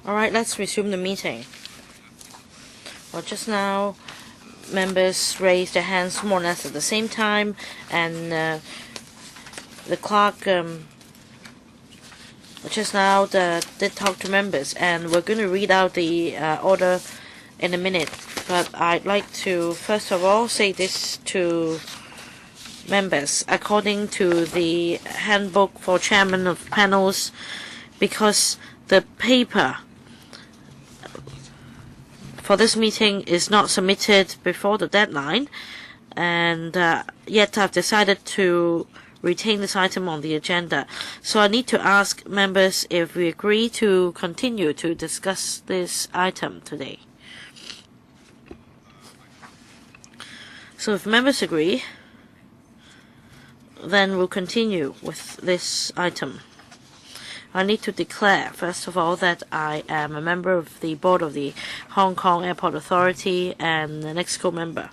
Alright, let's resume the meeting. Well, just now, members raised their hands more or less at the same time, and the clerk just now did talk to members, and we're going to read out the order in a minute. But I'd like to, first of all, say this to members. According to the handbook for chairman of panels, because the paper for this meeting is not submitted before the deadline, and yet I've decided to retain this item on the agenda. So I need to ask members if we agree to continue to discuss this item today. So if members agree, then we'll continue with this item. I need to declare, first of all, that I am a member of the board of the Hong Kong Airport Authority and an EXCO member.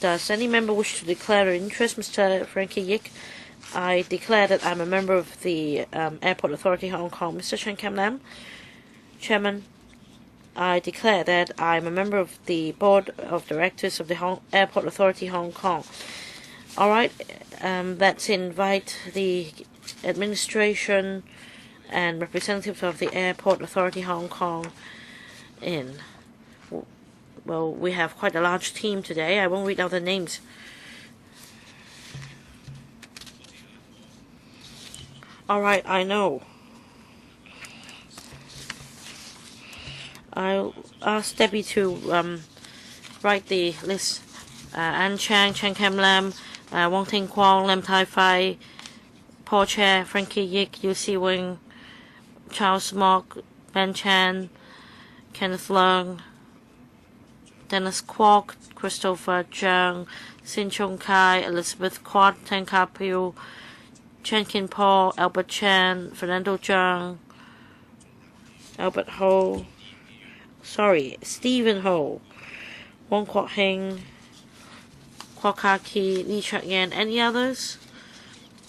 Does any member wish to declare their interest? Mr. Frankie Yik. I declare that I'm a member of the Airport Authority Hong Kong. Mr. Chen Kam Lam. Chairman, I declare that I'm a member of the board of directors of the Airport Authority Hong Kong. All right, let's invite the administration and representatives of the Airport Authority Hong Kong in. Well, we have quite a large team today. I won't read out the names. All right, I know. I'll ask Debbie to write the list. Ann Chang, Chen Kam Lam, Wong Ting Kwong, Lam Tai Fai, Paul Chair, Frankie Yik, Yu Si Wing, Charles Mock, Ben Chan, Kenneth Leung, Dennis Kwok, Christopher Zhang, Sin Chung Kai, Elizabeth Kwok, Tan Ka Piu, Chen Kin Paul, Albert Chan, Fernando Zhang, Albert Ho, Stephen Ho, Wong Kwok Heng, Kwok Ha Ki, Lee Chuk Yan. Any others?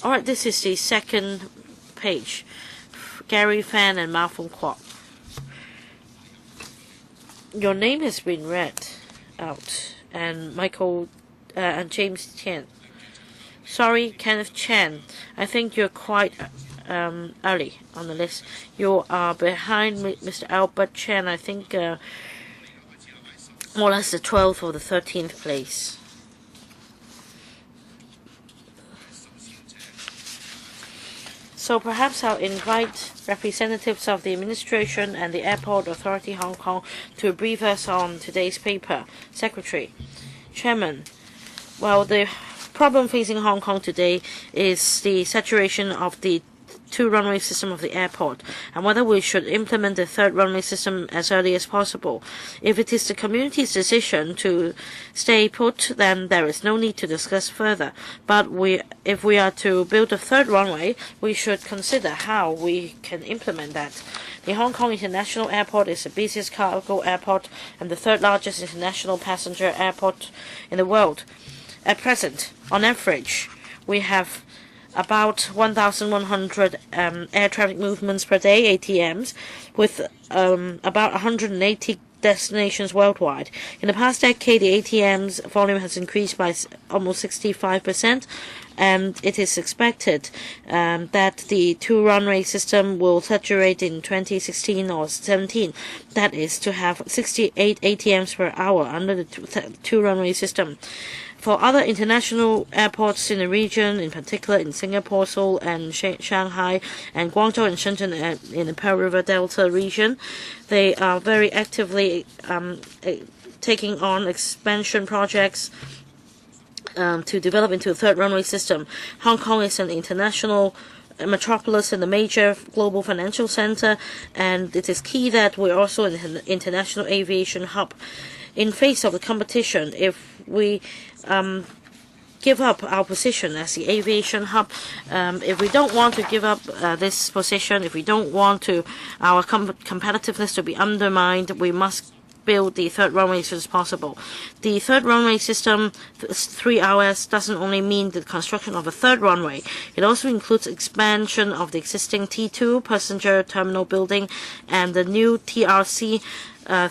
Alright, this is the second page. Gary Fan and Ma Fung Kwok. Your name has been read out. And Michael and James Tian. Sorry, Kenneth Chan. I think you're quite early on the list. You are behind Mr. Albert Chan. I think more or less the 12th or the 13th place. So perhaps I'll invite representatives of the administration and the Airport Authority Hong Kong to brief us on today's paper. Secretary. Chairman, well, the problem facing Hong Kong today is the saturation of the two-runway system of the airport, and whether we should implement the third runway system as early as possible. If it is the community's decision to stay put, then there is no need to discuss further. But if we are to build a third runway, we should consider how we can implement that. The Hong Kong International Airport is the busiest cargo airport and the third largest international passenger airport in the world. At present, on average, we have about 1,100 air traffic movements per day, ATMs, with about 180 destinations worldwide. In the past decade, the ATM's volume has increased by almost 65%, and it is expected that the two-runway system will saturate in 2016 or 17. That is to have 68 ATMs per hour under the two-runway system. For other international airports in the region, in particular in Singapore, Seoul, and Shanghai, and Guangzhou and Shenzhen in the Pearl River Delta region, they are very actively taking on expansion projects to develop into a third runway system. Hong Kong is an international metropolis and a major global financial center, and it is key that we're also an international aviation hub. In face of the competition, if we give up our position as the aviation hub, if we don't want to give up this position, if we don't want to our competitiveness to be undermined, we must build the third runway as soon as possible. The third runway system, 3RS, doesn't only mean the construction of a third runway. It also includes expansion of the existing T2 passenger terminal building and the new TRC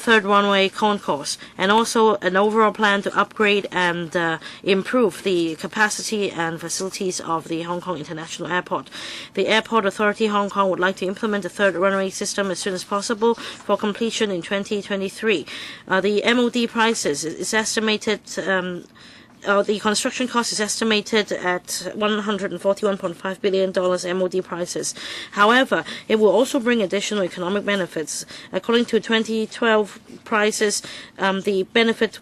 third runway concourse, and also an overall plan to upgrade and improve the capacity and facilities of the Hong Kong International Airport. The Airport Authority Hong Kong would like to implement the third runway system as soon as possible for completion in 2023. The MOD prices is estimated the construction cost is estimated at $141.5 billion MOD prices. However, it will also bring additional economic benefits. According to 2012 prices, the benefit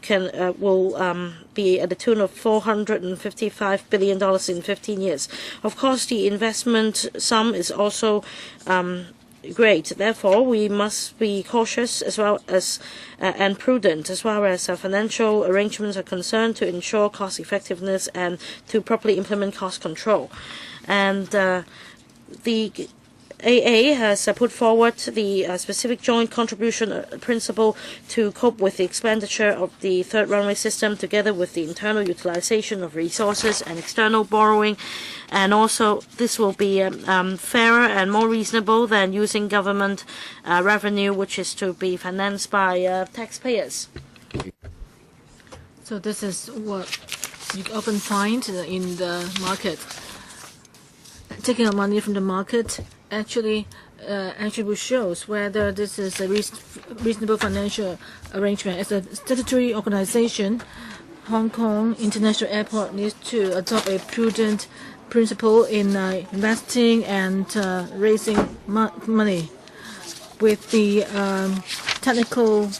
will be at the tune of $455 billion in 15 years. Of course, the investment sum is also great. Therefore, we must be cautious as well as and prudent as far as financial arrangements are concerned to ensure cost effectiveness and to properly implement cost control. And the AA has put forward the specific joint contribution principle to cope with the expenditure of the third runway system, together with the internal utilization of resources and external borrowing. And also, this will be fairer and more reasonable than using government revenue, which is to be financed by taxpayers. So this is what you often find in the market. Taking out money from the market actually shows whether this is a reasonable financial arrangement. As a statutory organization, Hong Kong International Airport needs to adopt a prudent principle in investing and raising money. With the technical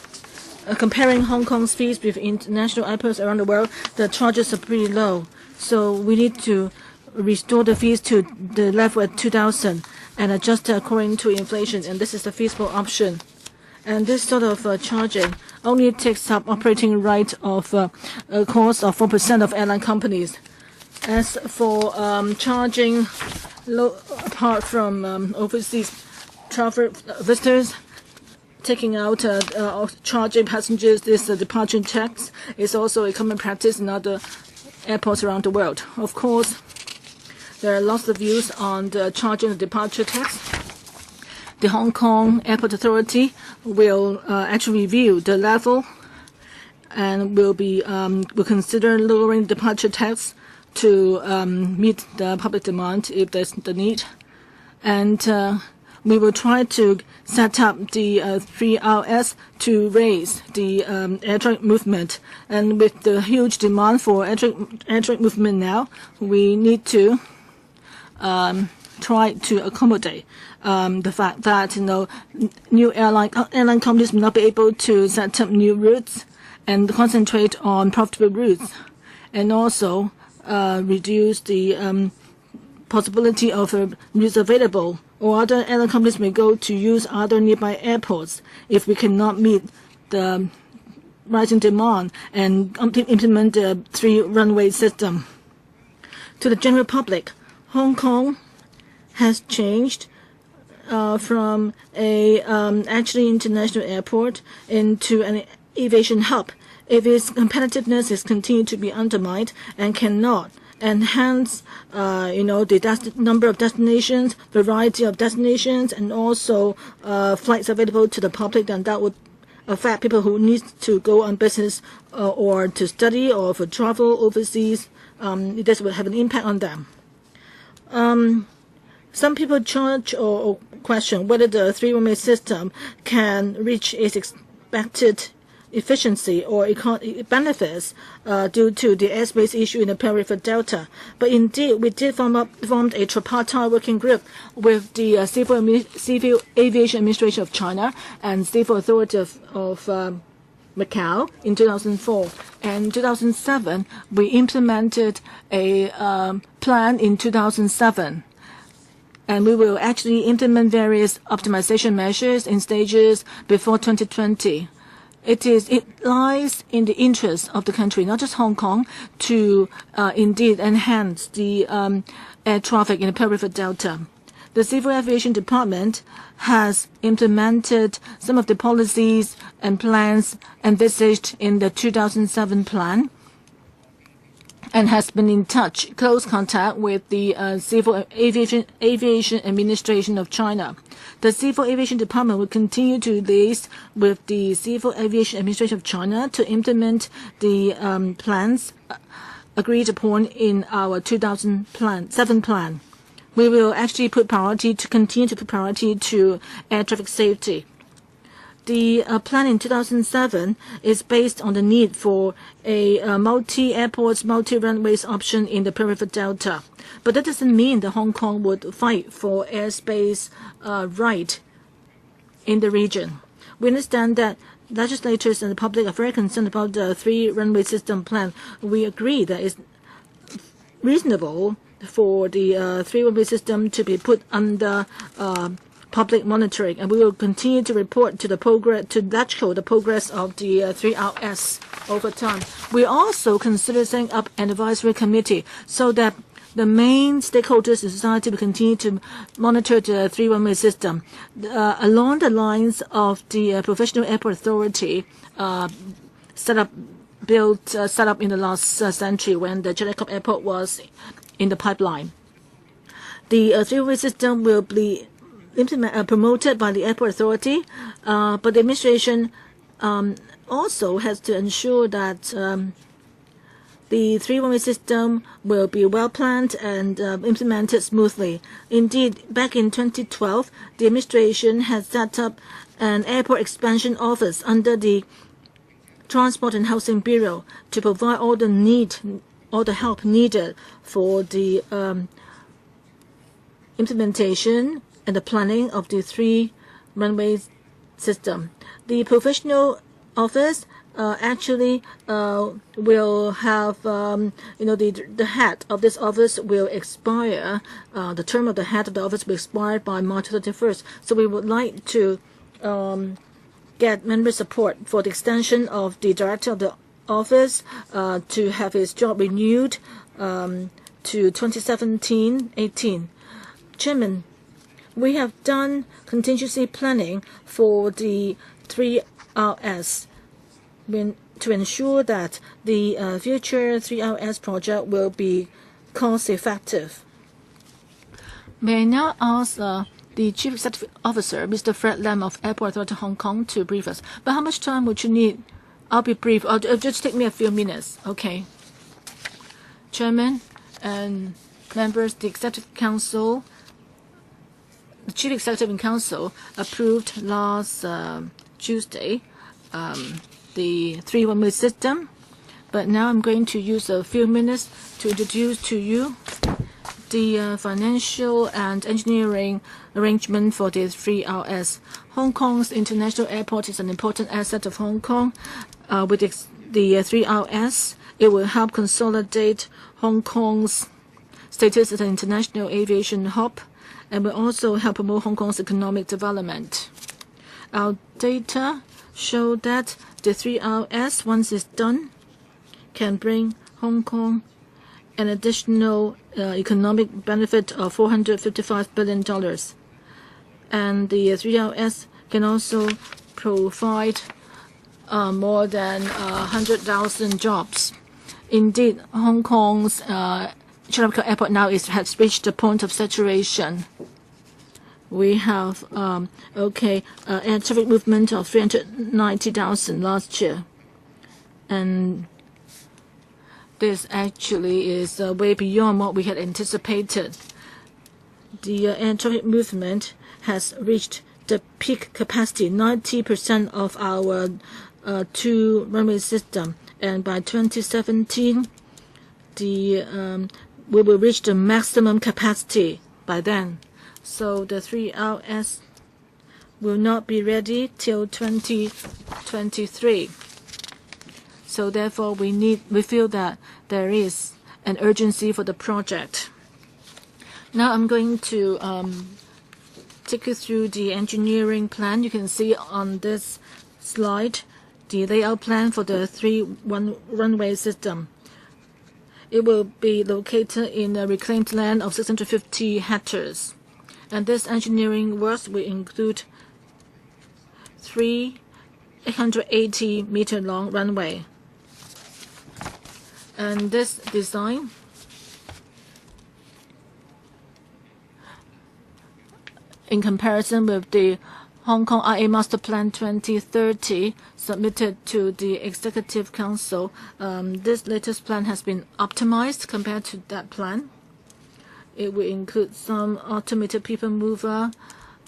comparing Hong Kong's fees with international airports around the world, the charges are pretty low. So we need to restore the fees to the level at 2000 and adjust it according to inflation, and this is the feasible option. And this sort of charging only takes up operating right of a cost of 4% of airline companies. As for charging apart from overseas travel visitors, taking out charging passengers this departure tax is also a common practice in other airports around the world. Of course, there are lots of views on the charging the departure tax. The Hong Kong Airport Authority will actually review the level and will consider lowering the departure tax to meet the public demand if there's the need. And we will try to set up the 3RS to raise the air traffic movement. And with the huge demand for air traffic movement now, we need to try to accommodate the fact that new airline companies may not be able to set up new routes and concentrate on profitable routes, and also reduce the possibility of routes available, or other airline companies may go to use other nearby airports if we cannot meet the rising demand and implement the 3-runway system. To the general public, Hong Kong has changed from a actually international airport into an aviation hub. If its competitiveness is continued to be undermined and cannot enhance, the number of destinations, variety of destinations, and also flights available to the public, then that would affect people who need to go on business or to study or for travel overseas. This will have an impact on them. Some people charge or question whether the 3-runway system can reach its expected efficiency or benefits due to the airspace issue in the Pearl River Delta. But indeed, we did form a tripartite working group with the Civil Aviation Administration of China and Civil Authority of Macau in 2004. And in 2007, we implemented a plan in 2007. And we will actually implement various optimization measures in stages before 2020. It lies in the interest of the country, not just Hong Kong, to indeed enhance the air traffic in the Pearl River Delta. The Civil Aviation Department has implemented some of the policies and plans envisaged in the 2007 plan and has been in close contact with the Civil Aviation Administration of China. The Civil Aviation Department will continue to liaise with the Civil Aviation Administration of China to implement the plans agreed upon in our 2007 plan. We will actually continue to put priority to air traffic safety. The plan in 2007 is based on the need for a multi-airports, multi-runways option in the River Delta. But that doesn't mean that Hong Kong would fight for airspace right in the region. We understand that legislators and the public are very concerned about the three-runway system plan. We agree that it's reasonable for the three-runway system to be put under public monitoring, and we will continue to report to the progress of the 3RS over time. We also consider setting up an advisory committee so that the main stakeholders in society will continue to monitor the three-runway system along the lines of the Professional Airport Authority set up in the last century when the Jellicoe Airport was in the pipeline. The three-runway system will be promoted by the Airport Authority, but the administration also has to ensure that the three-runway system will be well planned and implemented smoothly. Indeed, back in 2012, the administration has set up an airport expansion office under the Transport and Housing Bureau to provide all the help needed for the implementation and the planning of the three-runway system. The professional office actually will have, the head of this office will expire. The term of the head of the office will expire by March 31st. So we would like to get member support for the extension of the director of the office to have his job renewed to 2017-18. Chairman, we have done contingency planning for the 3RS to ensure that the future 3RS project will be cost-effective. May I now ask the Chief Executive Officer, Mr. Fred Lam of Airport Authority Hong Kong, to brief us. But how much time would you need? I'll be brief. It'll just take me a few minutes. Okay. Chairman and members, the Executive Council, the Chief Executive and Council approved last Tuesday the three-runway system. But now I'm going to use a few minutes to introduce to you the financial and engineering arrangement for the 3RS. Hong Kong's international airport is an important asset of Hong Kong. With the 3RS, it will help consolidate Hong Kong's status as an international aviation hub and will also help promote Hong Kong's economic development. Our data show that the 3RS, once it's done, can bring Hong Kong an additional economic benefit of $455 billion. And the 3RS can also provide more than 100,000 jobs. Indeed, Hong Kong's Jellicoe Airport now has reached the point of saturation. We have air traffic movement of 390,000 last year, and this actually is way beyond what we had anticipated. The air traffic movement has reached the peak capacity, 90% of our two-runway system, and by 2017, we will reach the maximum capacity by then. So the 3RS will not be ready till 2023. So therefore, we feel that there is an urgency for the project. Now I'm going to take you through the engineering plan. You can see on this slide the layout plan for the three-runway system. It will be located in a reclaimed land of 650 hectares. And this engineering works will include 880-meter long runway. And this design in comparison with the Hong Kong IA Master Plan 2030 submitted to the Executive Council, this latest plan has been optimized compared to that plan. It will include some automated people mover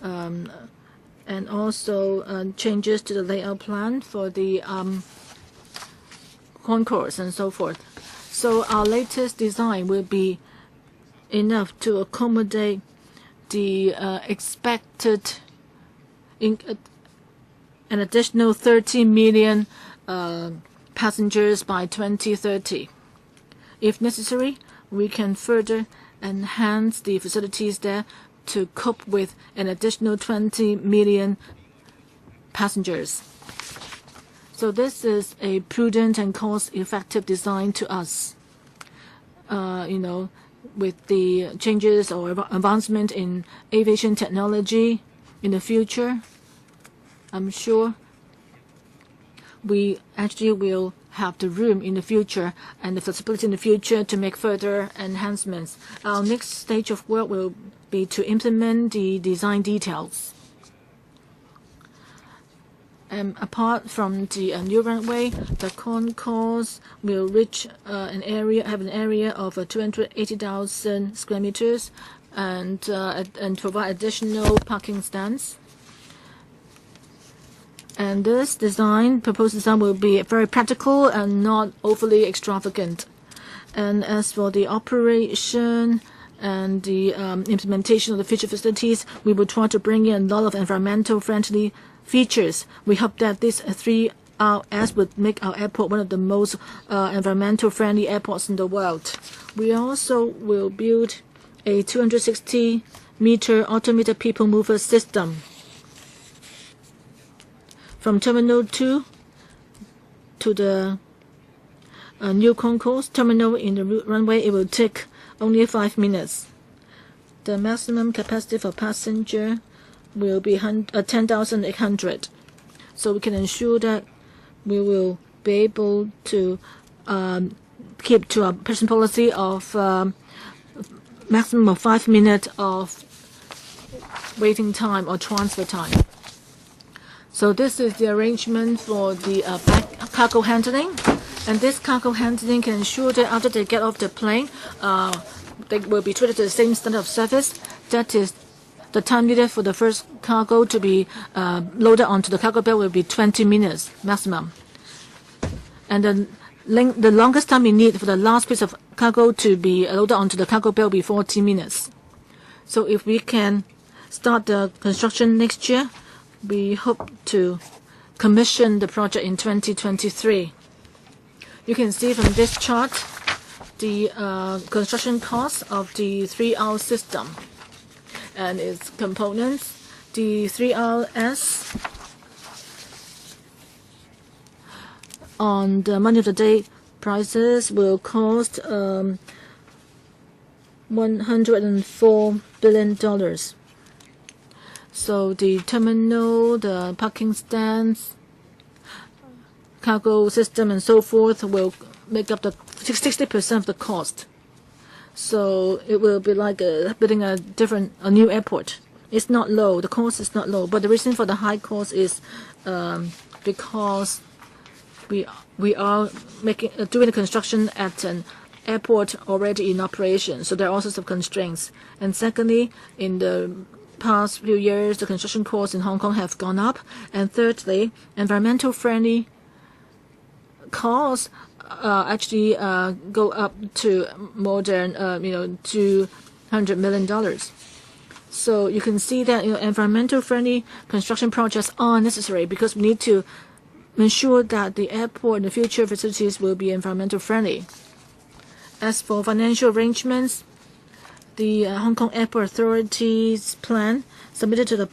and also changes to the layout plan for the concourse and so forth. So our latest design will be enough to accommodate the expected an additional 30 million passengers by 2030. If necessary, we can further enhance the facilities there to cope with an additional 20 million passengers. So this is a prudent and cost-effective design to us. With the changes or advancement in aviation technology in the future, I'm sure we actually will have the room in the future and the flexibility in the future to make further enhancements. Our next stage of work will be to implement the design details. Apart from the new runway, the concourse will reach have an area of 280,000 square meters and provide additional parking stands. And this proposed design will be very practical and not overly extravagant. And as for the operation and the implementation of the future facilities, we will try to bring in a lot of environmental friendly features. We hope that this 3RS would make our airport one of the most environmental friendly airports in the world. We also will build a 260-meter automated people mover system. From Terminal 2 to the new concourse terminal in the runway, it will take only 5 minutes. The maximum capacity for passenger will be 10,800. So we can ensure that we will be able to keep to our present policy of maximum of 5 minutes of waiting time or transfer time. So this is the arrangement for the cargo handling. And this cargo handling can ensure that after they get off the plane, they will be treated to the same standard of service. That is, the time needed for the first cargo to be loaded onto the cargo belt will be 20 minutes maximum. And the longest time we need for the last piece of cargo to be loaded onto the cargo belt will be 40 minutes. So if we can start the construction next year, we hope to commission the project in 2023. You can see from this chart the construction cost of the 3R system and its components. The 3RS on the money of the day prices will cost $104 billion. So the terminal, the parking stands, cargo system, and so forth will make up the 60% of the cost. So it will be like building a new airport. It's not low. The cost is not low. But the reason for the high cost is because we are doing the construction at an airport already in operation. So there are also some constraints. And secondly, in the past few years, the construction costs in Hong Kong have gone up. And thirdly, environmental friendly costs actually go up to more than $200 million. So you can see that environmental friendly construction projects are necessary because we need to ensure that the airport and the future facilities will be environmental friendly. As for financial arrangements, the Hong Kong Airport Authority's plan submitted to the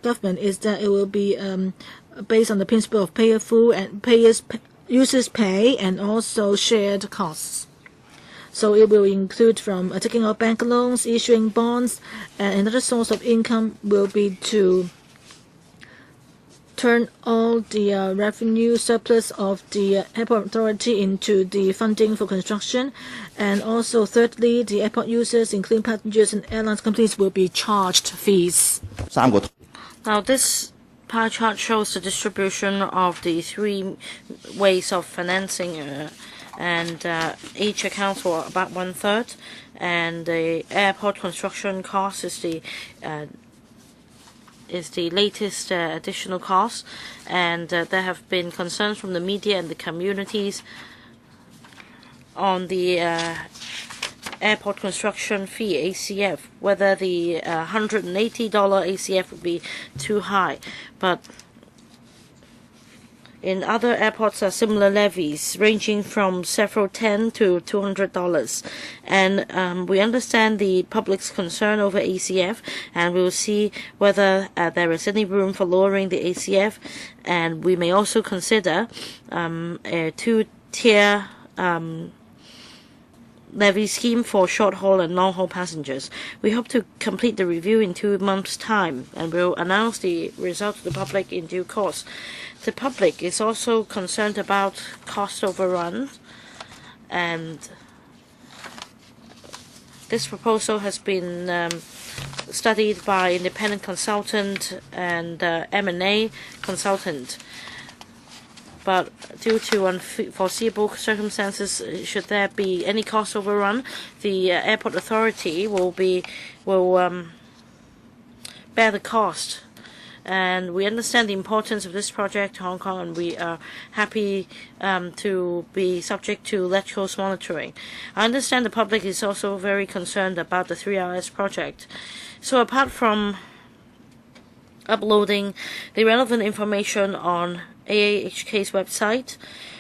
government is that it will be based on the principle of pay-as-full and users pay and also shared costs. So it will include from taking out bank loans, issuing bonds, and another source of income will be to turn all the revenue surplus of the airport authority into the funding for construction. And also, thirdly, the airport users, including passengers and airlines companies, will be charged fees. Now, this pie chart shows the distribution of the three ways of financing, and each accounts for about 1/3. And the airport construction cost is the latest additional cost, and there have been concerns from the media and the communities on the airport construction fee, ACF, whether the $180 ACF would be too high. But in other airports are similar levies ranging from several $10 to $200, and we understand the public's concern over ACF, and we'll see whether there is any room for lowering the ACF, and we may also consider a two-tier levy scheme for short-haul and long-haul passengers. We hope to complete the review in 2 months' time, and we'll announce the results to the public in due course. The public is also concerned about cost overruns, and this proposal has been studied by independent consultant and M&A consultant. But due to unforeseeable circumstances, should there be any cost overrun, the airport authority will bear the cost. And we understand the importance of this project to Hong Kong, and we are happy to be subject to electrical monitoring. I understand the public is also very concerned about the 3RS project. So apart from uploading the relevant information on AAHK's website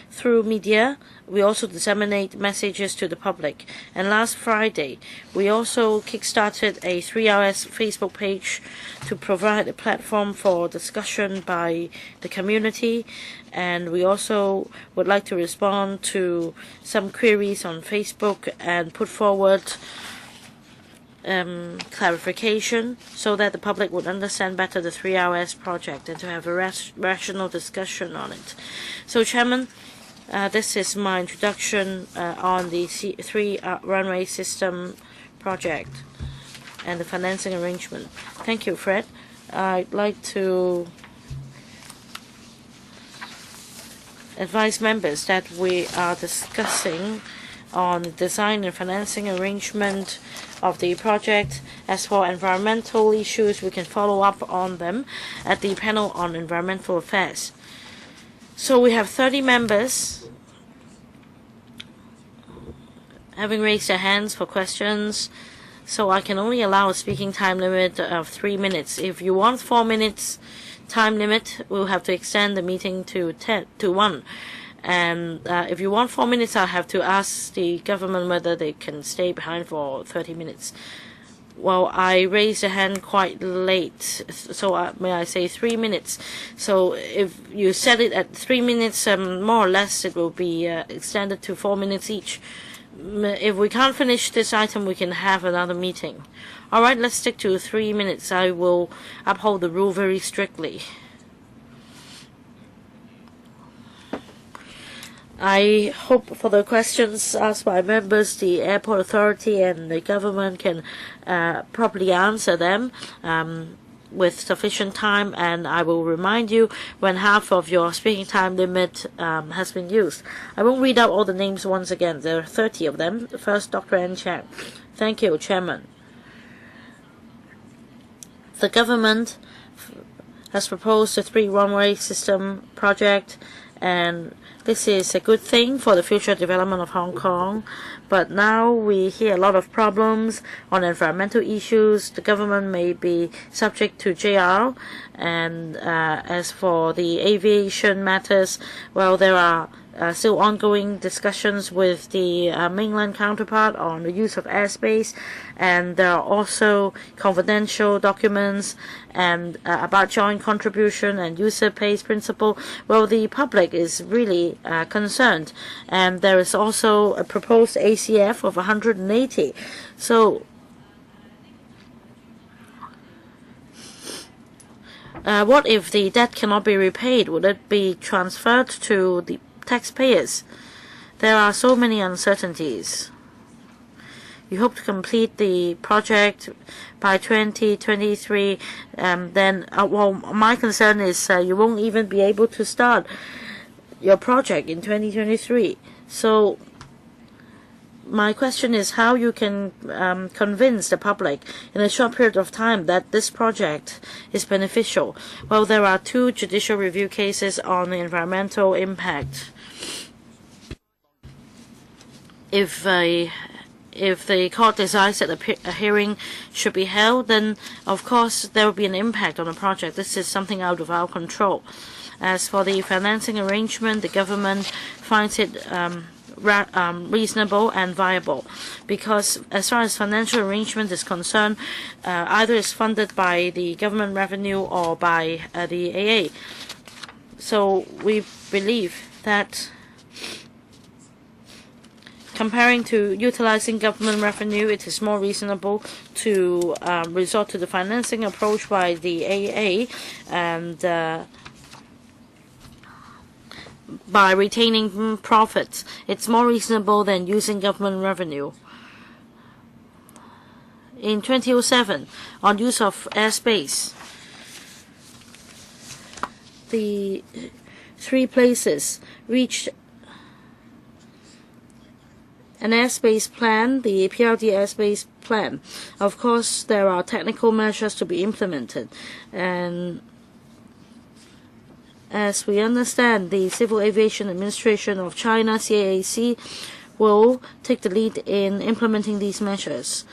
through media, we also disseminate messages to the public. And last Friday, we also kickstarted a 3RS Facebook page to provide a platform for discussion by the community. And we also would like to respond to some queries on Facebook and put forward clarification so that the public would understand better the 3RS project and to have a rational discussion on it. So, Chairman, this is my introduction on the three runway system project and the financing arrangement. Thank you, Fred. I'd like to advise members that we are discussing on design and financing arrangement of the project. As for environmental issues, we can follow up on them at the panel on environmental affairs. So we have 30 members having raised their hands for questions, so I can only allow a speaking time limit of 3 minutes. If you want 4 minutes time limit, we'll have to extend the meeting to 1. And if you want 4 minutes, I'll have to ask the government whether they can stay behind for 30 minutes. Well, I raised a hand quite late, so may I say 3 minutes. So if you set it at 3 minutes, more or less it will be extended to 4 minutes each. If we can't finish this item, we can have another meeting. All right, let's stick to 3 minutes. I will uphold the rule very strictly. I hope for the questions asked by members, the airport authority and the government can properly answer them with sufficient time, and I will remind you when half of your speaking time limit has been used. I won't read out all the names once again. There are 30 of them. First, Dr. N. Chang. Thank you, Chairman. The government has proposed a 3-runway system project, and this is a good thing for the future development of Hong Kong. But now we hear a lot of problems on environmental issues. The government may be subject to JR. And as for the aviation matters, well, there are still ongoing discussions with the mainland counterpart on the use of airspace, and there are also confidential documents and about joint contribution and user pays principle. Well, the public is really concerned, and there is also a proposed ACF of 180. So what if the debt cannot be repaid? Would it be transferred to the taxpayers? There are so many uncertainties. You hope to complete the project by 2023. Then, well, my concern is you won't even be able to start your project in 2023. So my question is how you can convince the public in a short period of time that this project is beneficial. Well, there are 2 judicial review cases on the environmental impact. If the court decides that a hearing should be held, then of course there will be an impact on the project. This is something out of our control. As for the financing arrangement, the government finds it reasonable and viable, because as far as financial arrangement is concerned, either is funded by the government revenue or by the AA. So we believe that comparing to utilizing government revenue, it is more reasonable to resort to the financing approach by the AA and by retaining profits. It's more reasonable than using government revenue. In 2007, on use of airspace, the 3 places reached an airspace plan, the PRD airspace plan. Of course, there are technical measures to be implemented, and as we understand, the Civil Aviation Administration of China, CAAC, will take the lead in implementing these measures.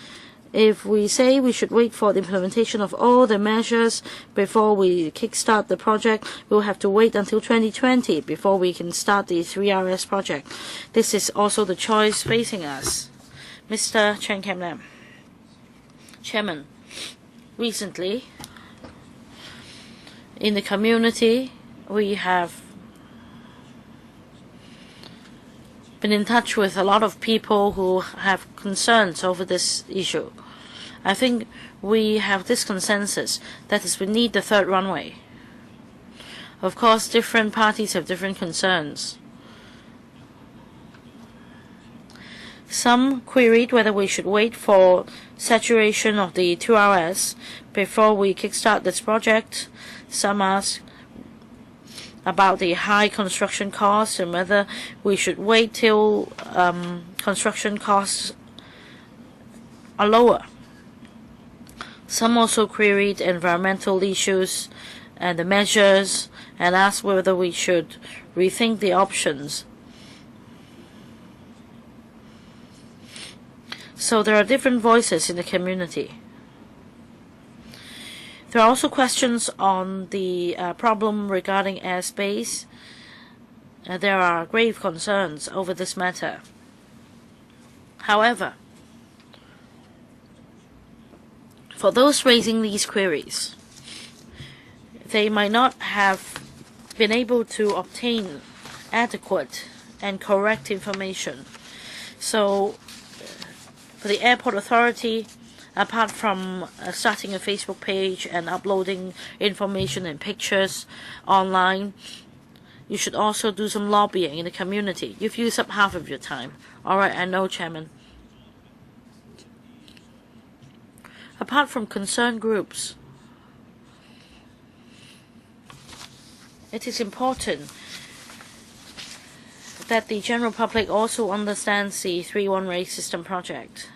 If we say we should wait for the implementation of all the measures before we kickstart the project, we'll have to wait until 2020 before we can start the 3RS project. This is also the choice facing us. Mr. Chen Kam-lam. Chairman, recently in the community, we have been in touch with a lot of people who have concerns over this issue. I think we have this consensus, that is, we need the 3rd runway. Of course, different parties have different concerns. Some queried whether we should wait for saturation of the 2RS before we kickstart this project. Some asked about the high construction costs and whether we should wait till construction costs are lower. Some also queried environmental issues and the measures and asked whether we should rethink the options. So there are different voices in the community. There are also questions on the problem regarding airspace. There are grave concerns over this matter. However, for those raising these queries, they might not have been able to obtain adequate and correct information. So, for the airport authority, apart from starting a Facebook page and uploading information and pictures online, you should also do some lobbying in the community. You've used up half of your time. All right, I know, Chairman. Apart from concerned groups, it is important that the general public also understands the 3-1-Ray system project.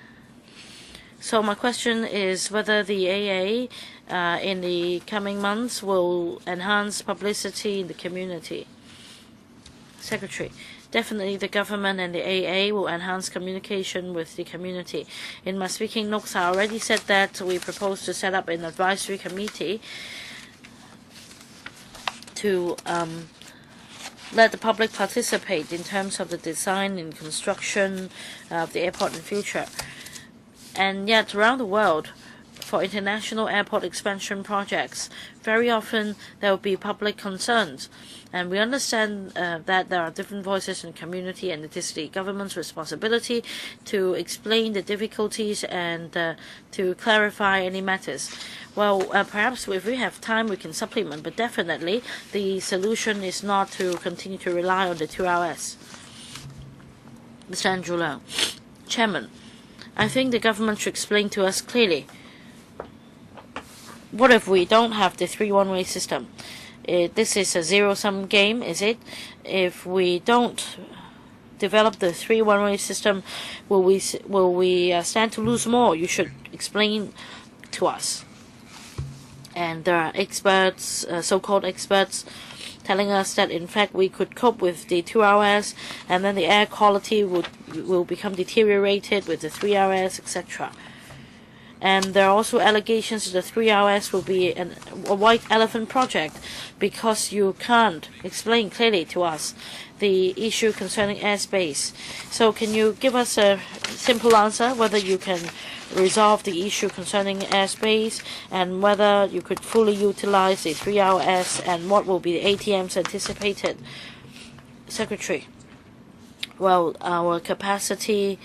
So my question is whether the AA in the coming months will enhance publicity in the community. Secretary, definitely the government and the AA will enhance communication with the community. In my speaking notes, I already said that we propose to set up an advisory committee to let the public participate in terms of the design and construction of the airport in future. And yet, around the world, for international airport expansion projects, very often there will be public concerns. And we understand that there are different voices in the community, and it is the government's responsibility to explain the difficulties and to clarify any matters. Well, perhaps if we have time, we can supplement, but definitely the solution is not to continue to rely on the 2RS. Mr. Andrew Leung, Chairman, I think the government should explain to us clearly. What if we don't have the 3 one-way system? This is a zero-sum game, is it? If we don't develop the 3 one-way system, will we stand to lose more? You should explain to us. And there are experts, so-called experts, telling us that in fact we could cope with the 2RS, and then the air quality will become deteriorated with the 3RS, etc. And there are also allegations that the 3RS will be a white elephant project because you can't explain clearly to us the issue concerning airspace. So can you give us a simple answer whether you can resolve the issue concerning airspace and whether you could fully utilize the 3RS and what will be the ATMs anticipated? Secretary, well, our capacity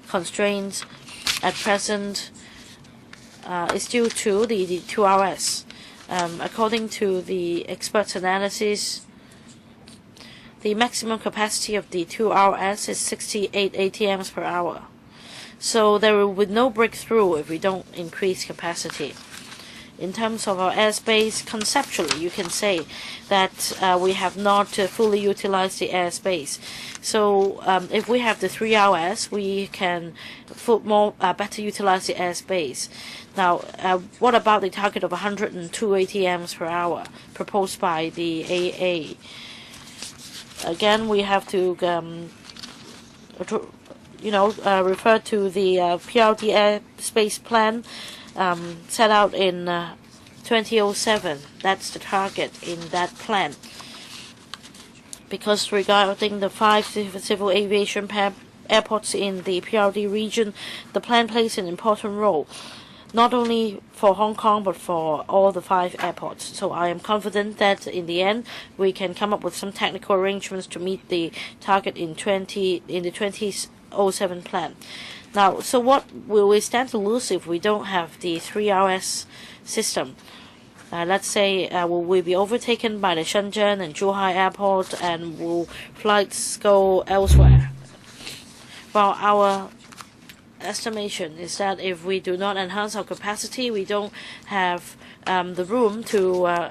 constraints at present is due to the 2RS. According to the experts' analysis, the maximum capacity of the 2RS is 68 ATMs per hour. So there will be no breakthrough if we don't increase capacity. In terms of our airspace, conceptually, you can say that we have not fully utilized the airspace. So if we have the 3RS, we can better utilize the airspace. Now, what about the target of 102 ATMs per hour proposed by the AA? Again, we have to refer to the PRD airspace plan set out in 2007. That's the target in that plan. Because regarding the 5 civil aviation airports in the PRD region, the plan plays an important role, not only for Hong Kong but for all the 5 airports. So I am confident that in the end we can come up with some technical arrangements to meet the target in the 2007 plan. Now, so what will we stand to lose if we don't have the 3RS system? Let's say, will we be overtaken by the Shenzhen and Zhuhai airport, and will flights go elsewhere? Well, our estimation is that if we do not enhance our capacity, we don't have the room to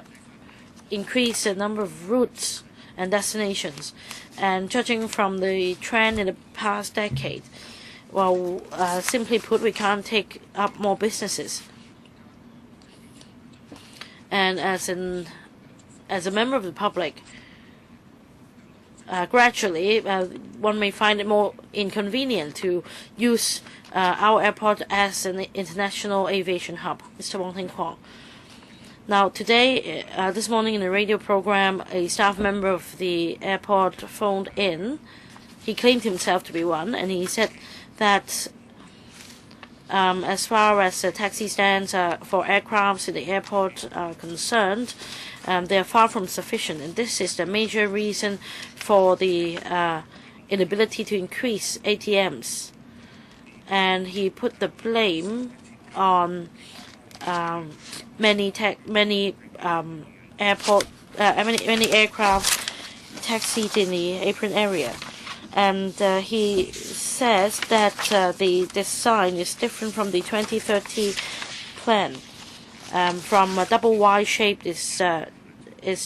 increase the number of routes and destinations. And judging from the trend in the past decade, well, simply put, we can't take up more businesses. And as a member of the public, gradually one may find it more inconvenient to use our airport as an international aviation hub. Mr. Wong Ting Kwong. Now, today, this morning in the radio program, a staff member of the airport phoned in. He claimed himself to be one, and he said that as far as the taxi stands for aircrafts in the airport are concerned, they are far from sufficient, and this is the major reason for the inability to increase ATMs. And he put the blame on many aircraft taxied in the apron area. And he says that the design is different from the 2030 plan. From a double Y shape is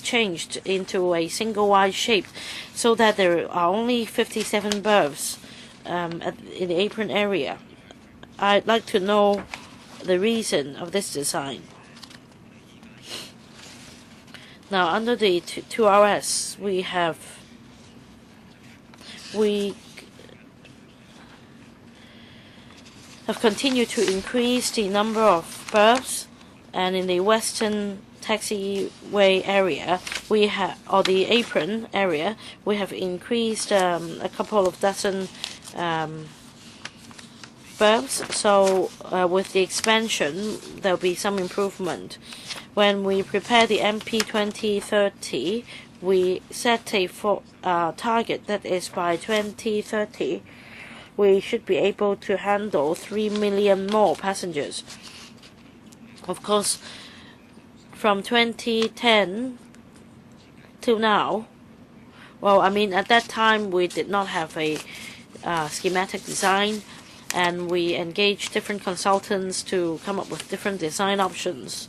changed into a single Y shape, so that there are only 57 berths in the apron area. I'd like to know the reason of this design. Now, under the 2RS, we have continued to increase the number of berths, and in the western taxiway area, or the apron area, we have increased a couple of dozen verbs. So with the expansion, there'll be some improvement. When we prepare the MP 2030, we set a target that is by 2030, we should be able to handle 3 million more passengers. Of course, from 2010 till now, at that time we did not have a schematic design, and we engaged different consultants to come up with different design options.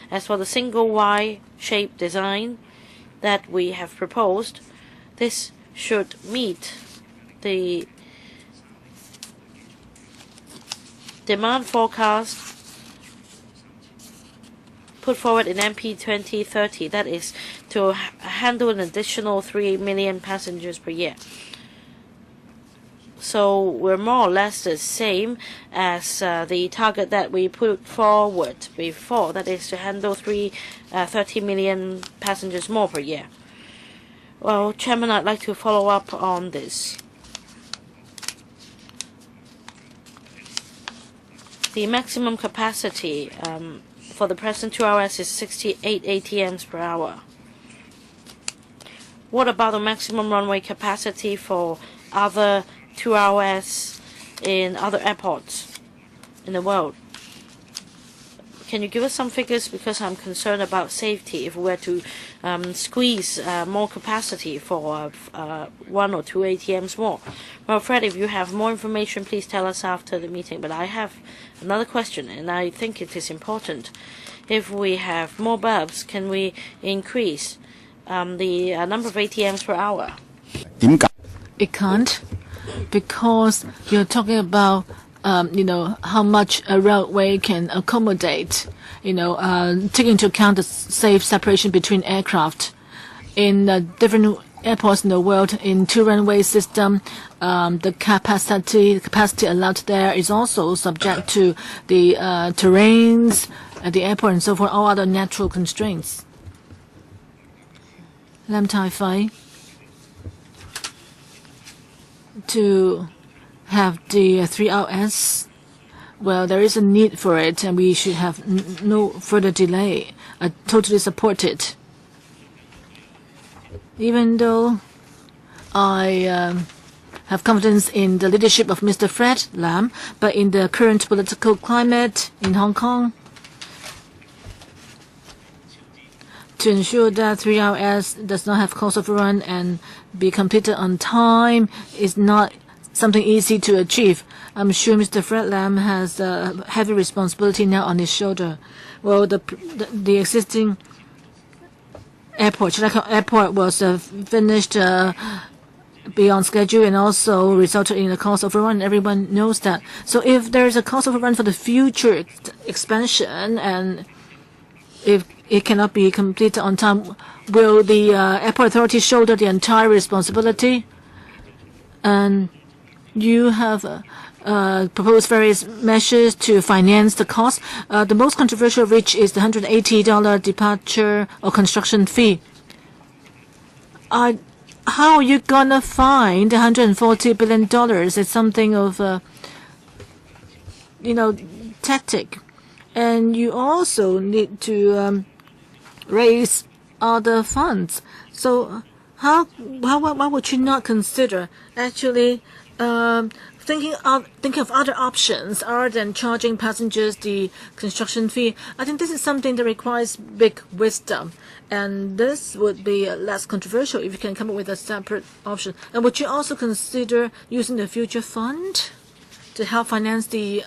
As for the single Y-shaped design that we have proposed, this should meet the demand forecast put forward in MP 2030, that is to handle an additional 3 million passengers per year. So we're more or less the same as the target that we put forward before, that is to handle 30 million passengers more per year. Well, Chairman, I'd like to follow up on this. The maximum capacity for the present 2 hours is 68 ATMs per hour. What about the maximum runway capacity for other 2 hours in other airports in the world? Can you give us some figures, because I'm concerned about safety if we were to squeeze more capacity for 1 or 2 ATMs more? Well, Fred, if you have more information, please tell us after the meeting. But I have another question, and I think it is important. If we have more bulbs, can we increase the number of ATMs per hour? It can't, because you're talking about how much a roadway can accommodate, taking into account the safe separation between aircraft. In different airports in the world, in 2 runway system, the capacity allowed there is also subject to the terrains at the airport and so forth, all other natural constraints. Lam Tai Fai, to have the 3 hours, well, there is a need for it, and we should have no further delay. I totally support it. Even though I have confidence in the leadership of Mr. Fred Lam, but in the current political climate in Hong Kong, to ensure that 3 hours does not have cost overrun and be completed on time is not something easy to achieve. I'm sure Mr. Fred Lam has a heavy responsibility now on his shoulder. Well, the existing airport, Chicago Airport, was finished beyond schedule and also resulted in a cost overrun. Everyone knows that. So if there is a cost overrun for the future expansion, and if it cannot be completed on time, will the airport authority shoulder the entire responsibility? And you have proposed various measures to finance the cost. The most controversial of which is the $180 departure or construction fee. How are you gonna find $140 billion? It's something of a tactic, and you also need to raise other funds. So why would you not consider actually thinking of other options other than charging passengers the construction fee? I think this is something that requires big wisdom, and this would be less controversial if you can come up with a separate option. And would you also consider using the future fund to help finance the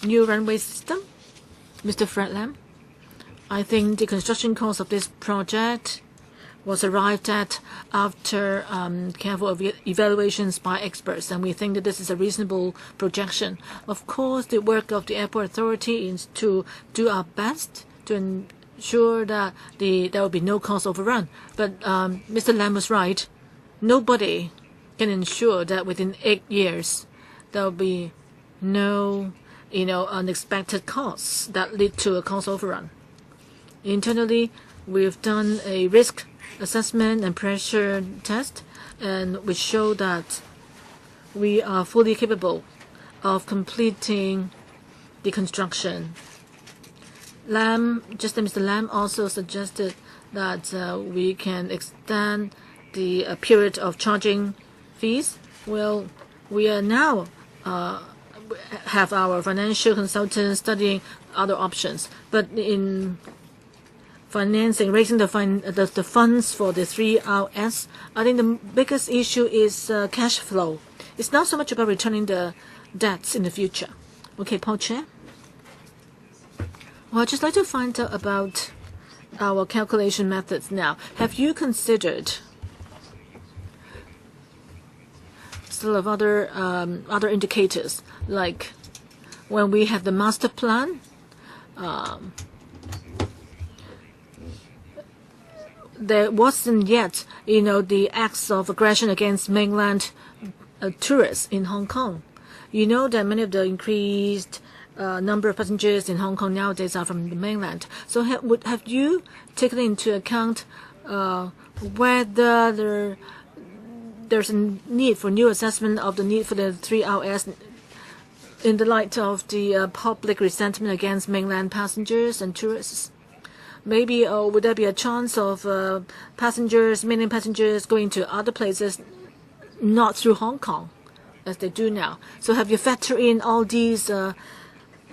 new runway system, Mr. Fred Lam? I think the construction cost of this project was arrived at after careful evaluations by experts, and we think that this is a reasonable projection. Of course, the work of the airport authority is to do our best to ensure that there will be no cost overrun. But Mr. Lam was right. Nobody can ensure that within 8 years there will be no unexpected costs that lead to a cost overrun. Internally, we've done a risk assessment and pressure test, and we show that we are fully capable of completing the construction. Mr. Lam also suggested that we can extend the period of charging fees. Well, we are now have our financial consultants studying other options, but in financing, raising the funds for the 3RS, I think the biggest issue is cash flow. It's not so much about returning the debts in the future. Okay, Paul Chair. Well, I'd just like to find out about our calculation methods now. Have you considered sort of other indicators, like when we have the master plan, there wasn't yet, the acts of aggression against mainland tourists in Hong Kong. You know that many of the increased number of passengers in Hong Kong nowadays are from the mainland. So have you taken into account whether there's a need for new assessment of the need for the 3RS in the light of the public resentment against mainland passengers and tourists? Maybe would there be a chance of mainland passengers going to other places, not through Hong Kong, as they do now? So have you factored in all these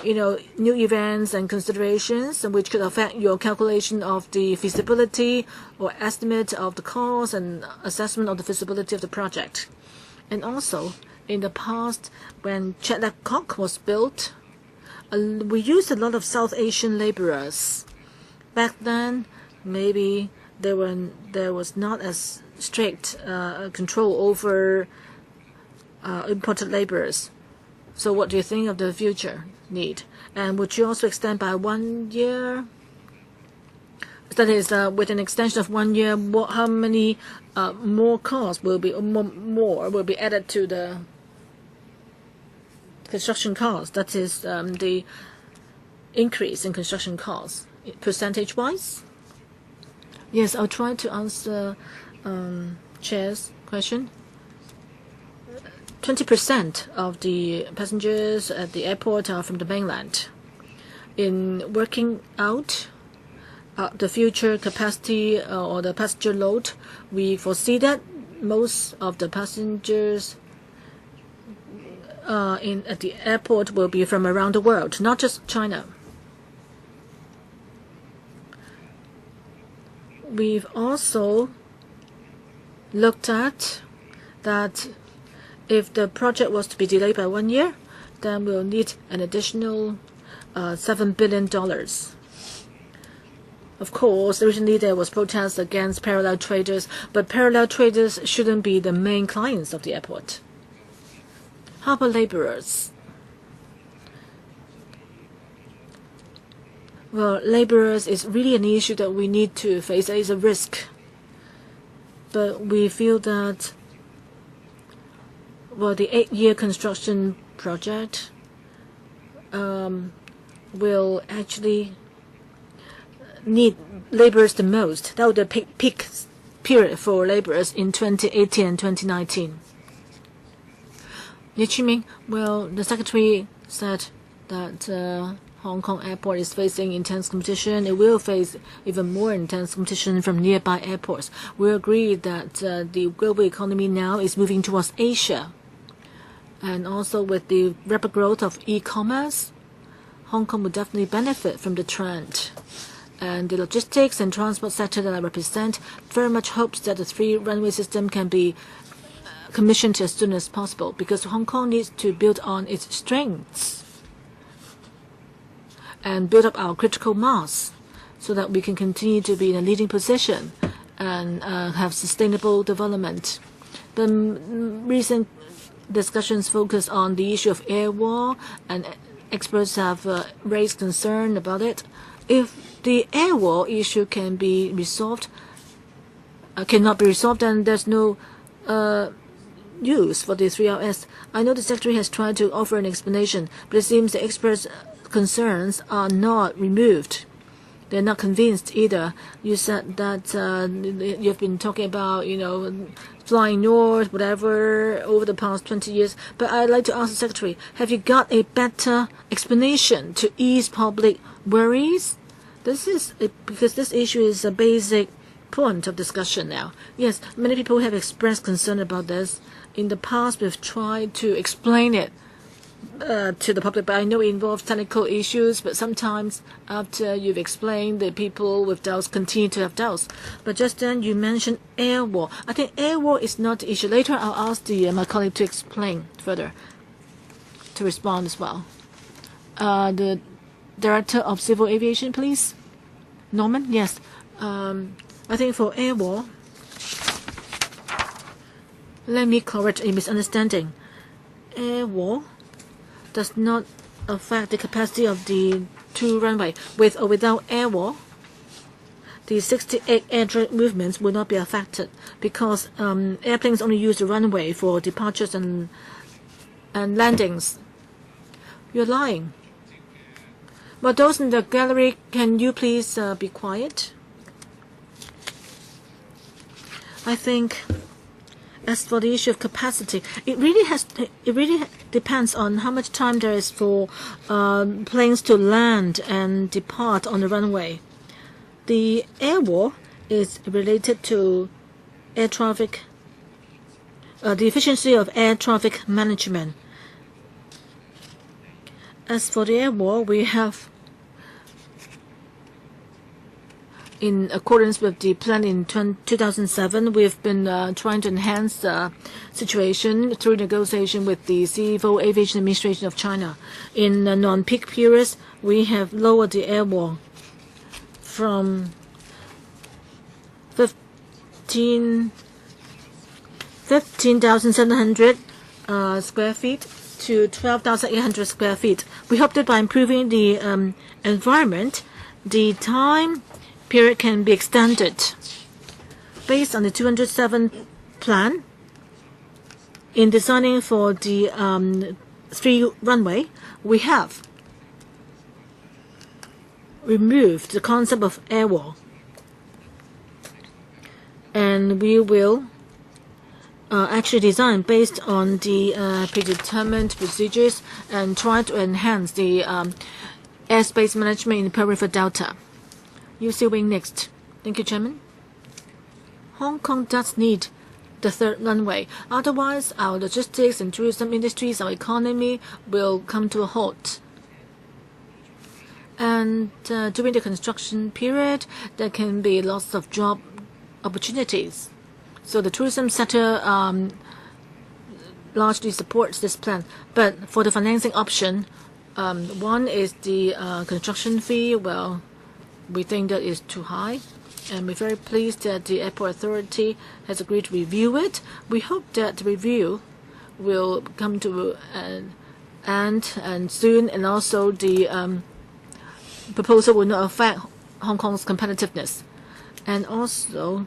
new events and considerations which could affect your calculation of the feasibility or estimate of the cost and assessment of the feasibility of the project? And also, in the past, when Chetla Kok was built, we used a lot of South Asian laborers. Back then, maybe there was not as strict control over imported laborers. So what do you think of the future need? And would you also extend by 1 year? That is, with an extension of 1 year, how many more costs will be added to the construction cost? That is the increase in construction costs, percentage-wise? Yes, I'll try to answer Chair's question. 20% of the passengers at the airport are from the mainland. In working out the future capacity or the passenger load, we foresee that most of the passengers at the airport will be from around the world, not just China. We've also looked at that if the project was to be delayed by 1 year, then we'll need an additional $7 billion. Of course, originally there was protest against parallel traders, but parallel traders shouldn't be the main clients of the airport. How about laborers? Well, laborers is really an issue that we need to face. It is a risk. But we feel that the 8-year construction project will actually need laborers the most. That would be the peak period for laborers in 2018 and 2019. Li Qiming, well, the Secretary said that Hong Kong Airport is facing intense competition. It will face even more intense competition from nearby airports. We agree that the global economy now is moving towards Asia. And also with the rapid growth of e-commerce, Hong Kong will definitely benefit from the trend. And the logistics and transport sector that I represent very much hopes that the 3-runway system can be commissioned as soon as possible, because Hong Kong needs to build on its strengths and build up our critical mass so that we can continue to be in a leading position and have sustainable development. The recent discussions focus on the issue of air war, and experts have raised concern about it. If the air war issue cannot be resolved, then there's no use for the 3RS. I know the Secretary has tried to offer an explanation, but it seems the experts' concerns are not removed. they're not convinced either. You said that you've been talking about, flying north, whatever, over the past 20 years. But I'd like to ask the Secretary, have you got a better explanation to ease public worries? Because this issue is a basic point of discussion now. Yes, many people have expressed concern about this. In the past, we've tried to explain it to the public, but I know it involves technical issues, but sometimes after you've explained, the people with doubts continue to have doubts. But just then you mentioned air war. I think air war is not the issue. Later I'll ask my colleague to explain further, to respond as well. The Director of Civil Aviation, please. Norman? Yes. I think for air war, let me correct a misunderstanding. Air war does not affect the capacity of the 2 runway. With or without air war, the 68 air traffic movements will not be affected because airplanes only use the runway for departures and landings. You're lying. But those in the gallery, can you please be quiet? I think as for the issue of capacity, it really depends on how much time there is for planes to land and depart on the runway. The air war is related to air traffic, the efficiency of air traffic management. As for the air war, we have, in accordance with the plan in 2007, we've been trying to enhance the situation through negotiation with the Civil Aviation Administration of China. In non-peak periods, we have lowered the air war from 15,700 square feet to 12,800 square feet. We hope that by improving the environment, the time period can be extended. Based on the 207 plan, in designing for the 3 runway, we have removed the concept of air war, and we will actually design based on the predetermined procedures and try to enhance the airspace management in the Pearl River Delta. You see Wing next. Thank you, Chairman. Hong Kong does need the 3rd runway. Otherwise, our logistics and tourism industries, our economy will come to a halt. And during the construction period, there can be lots of job opportunities. So the tourism sector largely supports this plan. But for the financing option, one is the construction fee. Well, we think that is too high, and we're very pleased that the Airport Authority has agreed to review it. We hope that the review will come to an end and soon, and also the proposal will not affect Hong Kong's competitiveness. And also,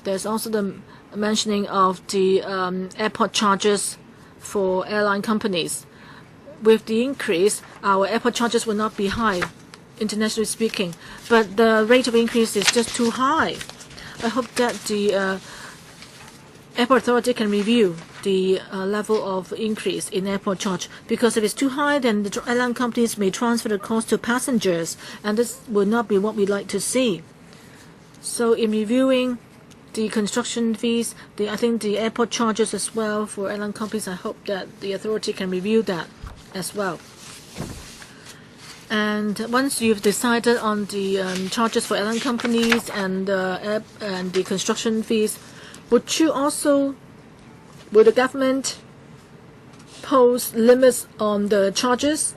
there's also the mentioning of the airport charges for airline companies. With the increase, our airport charges will not be high, internationally speaking, but the rate of increase is just too high. I hope that the Airport Authority can review the level of increase in airport charge, because if it's too high, then the airline companies may transfer the cost to passengers, and this will not be what we'd like to see. So in reviewing the construction fees, I think the airport charges as well for airline companies, I hope that the authority can review that as well. And once you've decided on the charges for airline companies and the construction fees, would the government pose limits on the charges?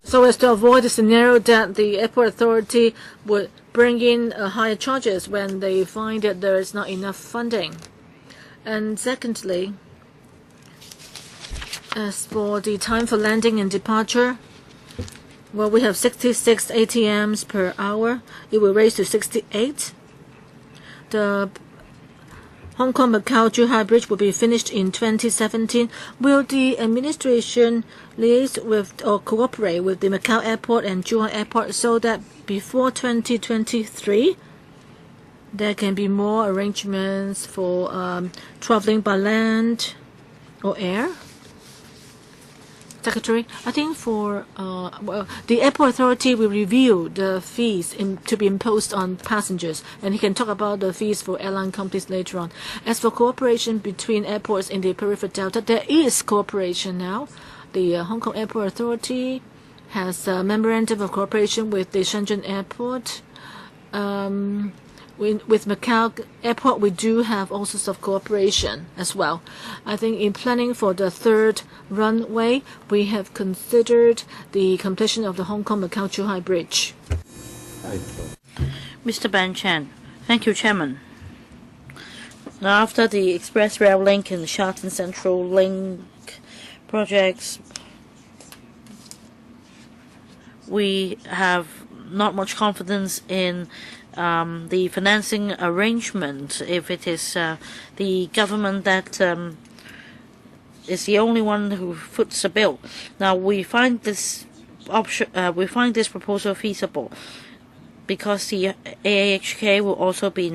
So as to avoid the scenario that the Airport Authority would bring in higher charges when they find that there is not enough funding. And secondly, as for the time for landing and departure, well, we have 66 ATMs per hour. It will raise to 68. The Hong Kong-Macau-Zhuhai Bridge will be finished in 2017. Will the administration liaise with or cooperate with the Macau Airport and Zhuhai Airport so that before 2023 there can be more arrangements for traveling by land or air? Secretary, I think for the airport authority will review the fees to be imposed on passengers, and he can talk about the fees for airline companies later on. As for cooperation between airports in the peripheral delta, there is cooperation now. The Hong Kong Airport Authority has a memorandum of cooperation with the Shenzhen Airport. With Macau Airport, we do have all sorts of cooperation as well. I think in planning for the third runway, we have considered the completion of the Hong Kong-Macau-Zhuhai Bridge. Mr. Ban Chen. Thank you, Chairman. Now, after the Express Rail Link and Sha-Tin Central Link projects, we have not much confidence in the financing arrangement if it is the government that is the only one who foots the bill. Now we find this proposal feasible because the AAHK will also be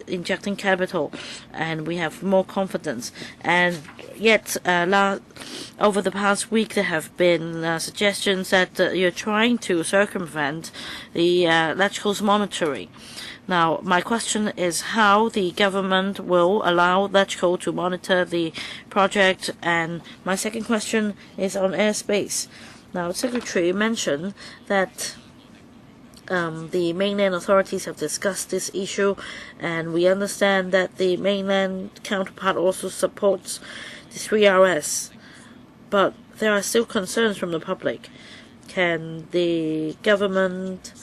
injecting capital, and we have more confidence. And yet, over the past week, there have been suggestions that you're trying to circumvent the LegCo's monitoring. Now, my question is how the government will allow LegCo to monitor the project, and my second question is on airspace. Now, Secretary mentioned that the mainland authorities have discussed this issue, and we understand that the mainland counterpart also supports the 3RS. But there are still concerns from the public. Can the government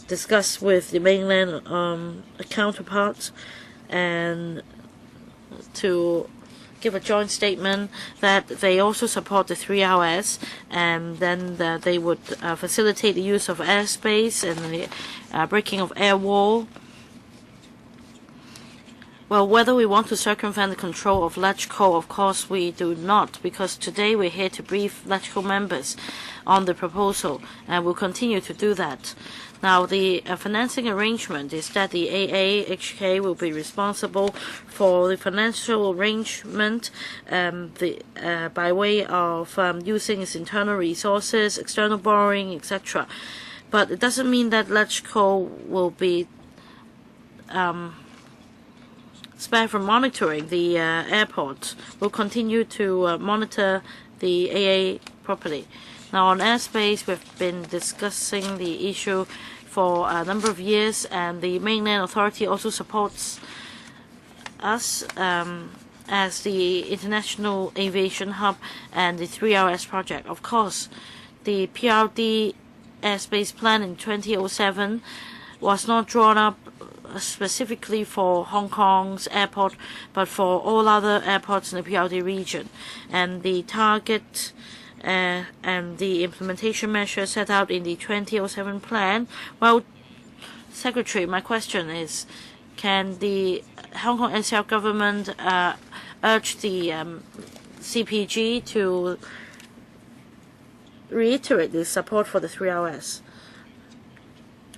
discuss with the mainland counterparts and to give a joint statement that they also support the 3RS, and then they would facilitate the use of airspace and the breaking of air wall? Well, whether we want to circumvent the control of LegCo, of course we do not, because today we're here to brief LegCo members on the proposal, and we'll continue to do that. Now, the financing arrangement is that the AAHK will be responsible for the financial arrangement by way of using its internal resources, external borrowing, etc. But it doesn't mean that LegCo will be spared from monitoring the airport. We'll continue to monitor the AA properly. Now, on airspace, we've been discussing the issue for a number of years, and the mainland authority also supports us as the international aviation hub and the 3RS project. Of course, the PRD airspace plan in 2007 was not drawn up specifically for Hong Kong's airport, but for all other airports in the PRD region. And the target and the implementation measures set out in the 2007 plan. Well, Secretary, my question is, can the Hong Kong NCR government urge the CPG to reiterate the support for the 3RS?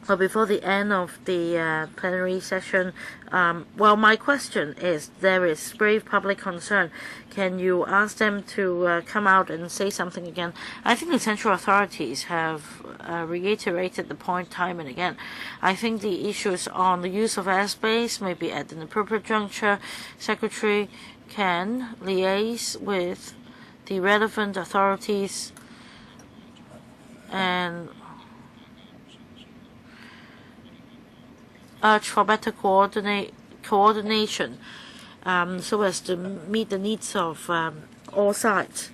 Well, before the end of the plenary session, well, my question is, there is grave public concern. Can you ask them to come out and say something again? I think the central authorities have reiterated the point time and again. I think the issues on the use of airspace may be at an appropriate juncture. Secretary can liaise with the relevant authorities and urge for better coordination so as to meet the needs of all sides.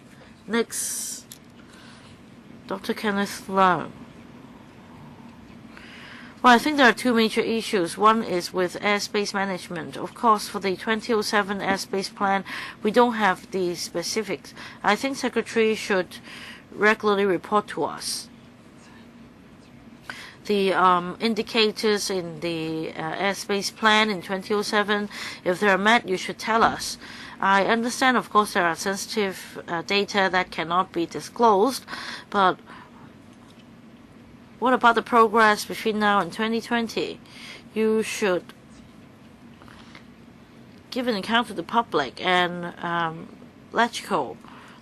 Next, Dr. Kenneth Leung. Well, I think there are two major issues. One is with airspace management. Of course, for the 2007 airspace plan, we don't have the specifics. I think Secretary should regularly report to us. the indicators in the airspace plan in 2007. If they are met, you should tell us. I understand, of course, there are sensitive data that cannot be disclosed, but what about the progress between now and 2020? You should give an account to the public and let go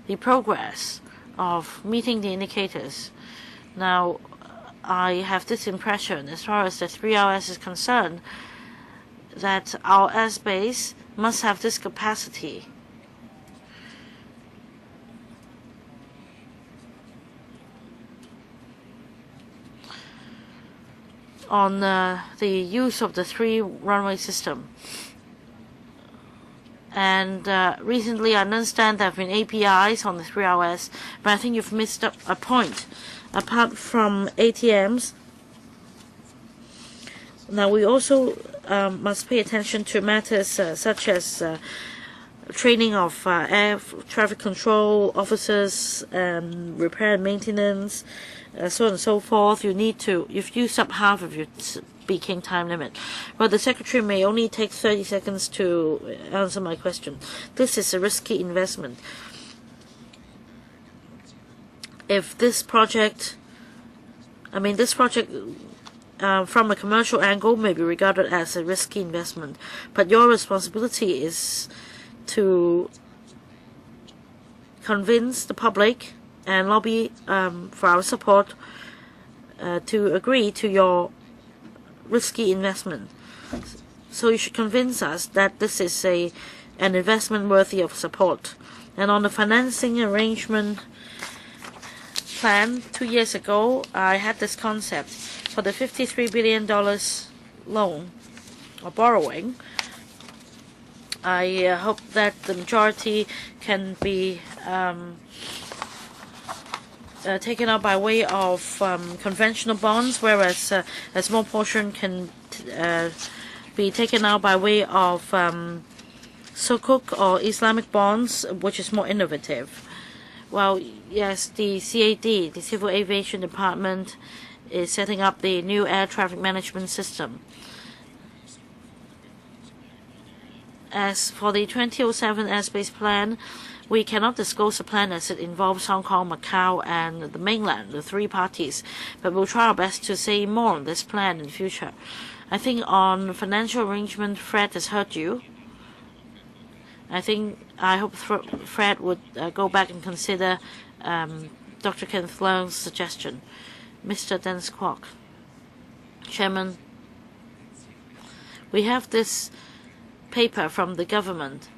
the progress of meeting the indicators. Now, I have this impression, as far as the 3RS is concerned, that our airspace must have this capacity. On the use of the 3-runway system. And recently I understand there have been APIs on the 3RS, but I think you've missed up a point. Apart from ATMs, now we also must pay attention to matters such as training of air traffic control officers, repair and maintenance, so on and so forth. You've used up half of your speaking time limit. But the Secretary may only take 30 seconds to answer my question. This is a risky investment. If this project, from a commercial angle may be regarded as a risky investment, but your responsibility is to convince the public and lobby for our support to agree to your risky investment. So you should convince us that this is an investment worthy of support. And on the financing arrangement plan 2 years ago, I had this concept for the $53 billion loan or borrowing. I hope that the majority can be taken out by way of conventional bonds, whereas a small portion can be taken out by way of Sukuk or Islamic bonds, which is more innovative. Well, yes, the CAD, the Civil Aviation Department, is setting up the new air traffic management system. As for the 2007 airspace plan, we cannot disclose the plan as it involves Hong Kong, Macau, and the mainland, the 3 parties, but we'll try our best to say more on this plan in the future. I think on financial arrangement, Fred has heard you. I hope Fred would go back and consider Dr. Kenneth Leung's suggestion. Mr. Dennis Kwok. Chairman, we have this paper from the government,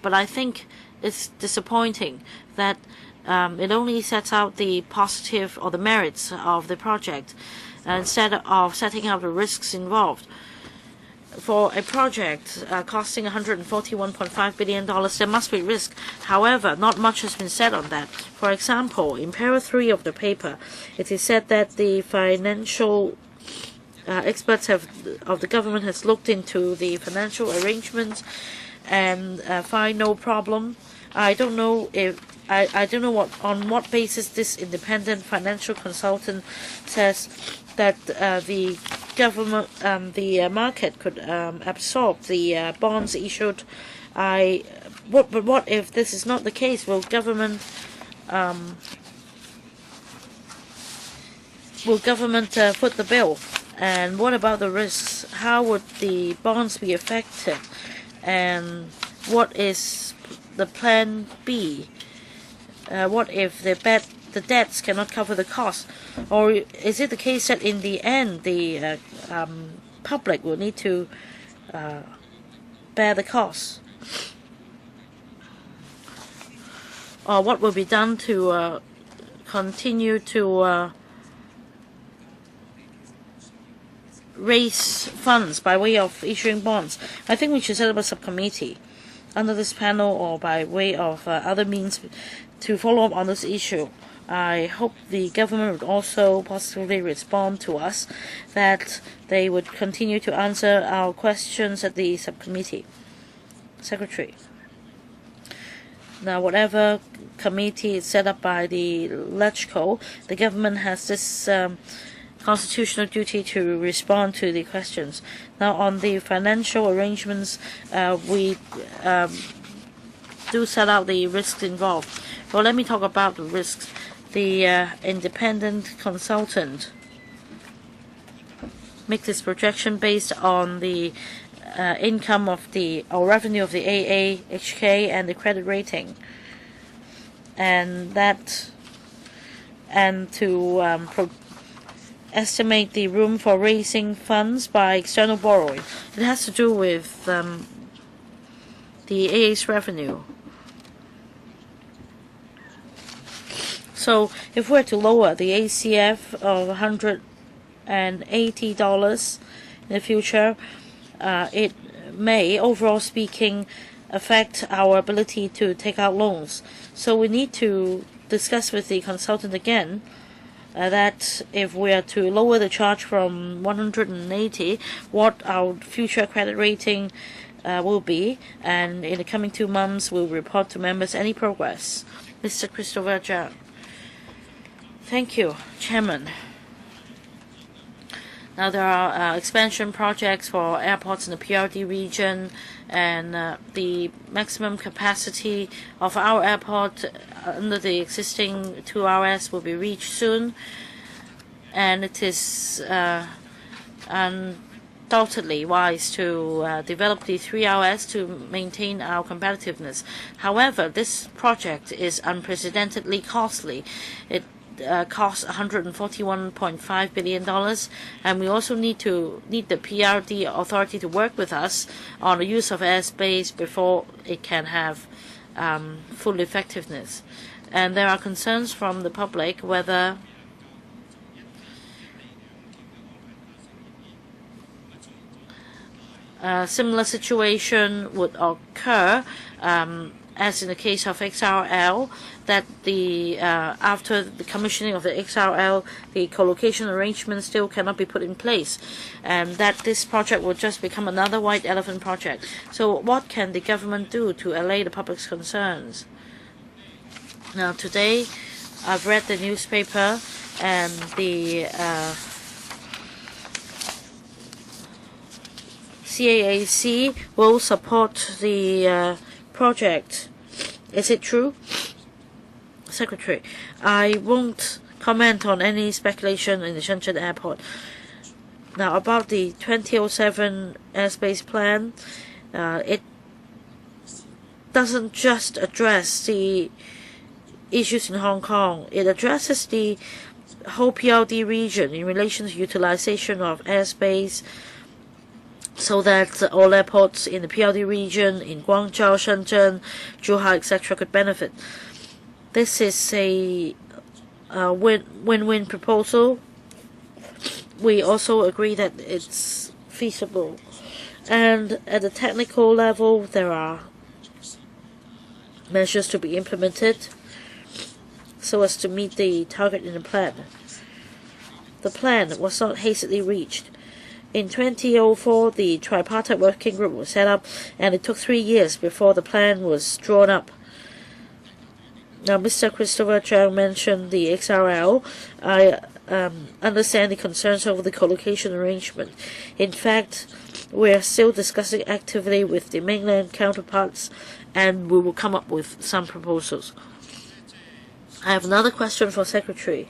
but I think it's disappointing that it only sets out the positive or the merits of the project instead of setting out the risks involved. For a project costing $141.5 billion, there must be risk. However, not much has been said on that. For example, in paragraph 3 of the paper, it is said that the financial experts of the government has looked into the financial arrangements and find no problem. I don't know on what basis this independent financial consultant says that the government, the market could absorb the bonds issued. But what if this is not the case? Will government foot the bill? And what about the risks? How would the bonds be affected? And what is the plan B? What if the debts cannot cover the cost? Or is it the case that in the end the public will need to bear the cost? Or what will be done to continue to raise funds by way of issuing bonds? I think we should set up a subcommittee under this panel or by way of other means to follow up on this issue. I hope the government would also positively respond to us, that they would continue to answer our questions at the subcommittee. Secretary. Now, whatever committee is set up by the LegCo, the government has this constitutional duty to respond to the questions. Now, on the financial arrangements, we do set out the risks involved. Well, let me talk about the risks. The independent consultant makes this projection based on the income of or revenue of the AAHK and the credit rating, and to estimate the room for raising funds by external borrowing. It has to do with the AA's revenue. So if we're to lower the ACF of $180 in the future, it may, overall speaking, affect our ability to take out loans. So we need to discuss with the consultant again that if we are to lower the charge from 180, what our future credit rating will be, and in the coming 2 months we'll report to members any progress. Mr. Christopher Zhang. Thank you, Chairman. Now there are expansion projects for airports in the PRD region, and the maximum capacity of our airport under the existing 2RS will be reached soon, and it is undoubtedly wise to develop the 3RS to maintain our competitiveness. However, this project is unprecedentedly costly. It costs $141.5 billion, and we also need the PRD authority to work with us on the use of airspace before it can have full effectiveness. And there are concerns from the public whether a similar situation would occur as in the case of XRL, that after the commissioning of the XRL, the co-location arrangement still cannot be put in place, and that this project will just become another white elephant project. So what can the government do to allay the public's concerns? Now today, I've read the newspaper, and the CAAC will support the project. Is it true? Secretary, I won't comment on any speculation in the Shenzhen airport. Now about the 2007 airspace plan, it doesn't just address the issues in Hong Kong. It addresses the whole PRD region in relation to utilization of airspace, so that all airports in the PRD region, in Guangzhou, Shenzhen, Zhuhai, etc., could benefit. This is a win-win proposal. We also agree that it's feasible. And at the technical level, there are measures to be implemented so as to meet the target in the plan. The plan was not hastily reached. In 2004, the tripartite working group was set up, and it took 3 years before the plan was drawn up. Now, Mr. Christopher Zhang mentioned the XRL. I understand the concerns over the co-location arrangement. In fact, we are still discussing actively with the mainland counterparts, and we will come up with some proposals. I have another question for Secretary.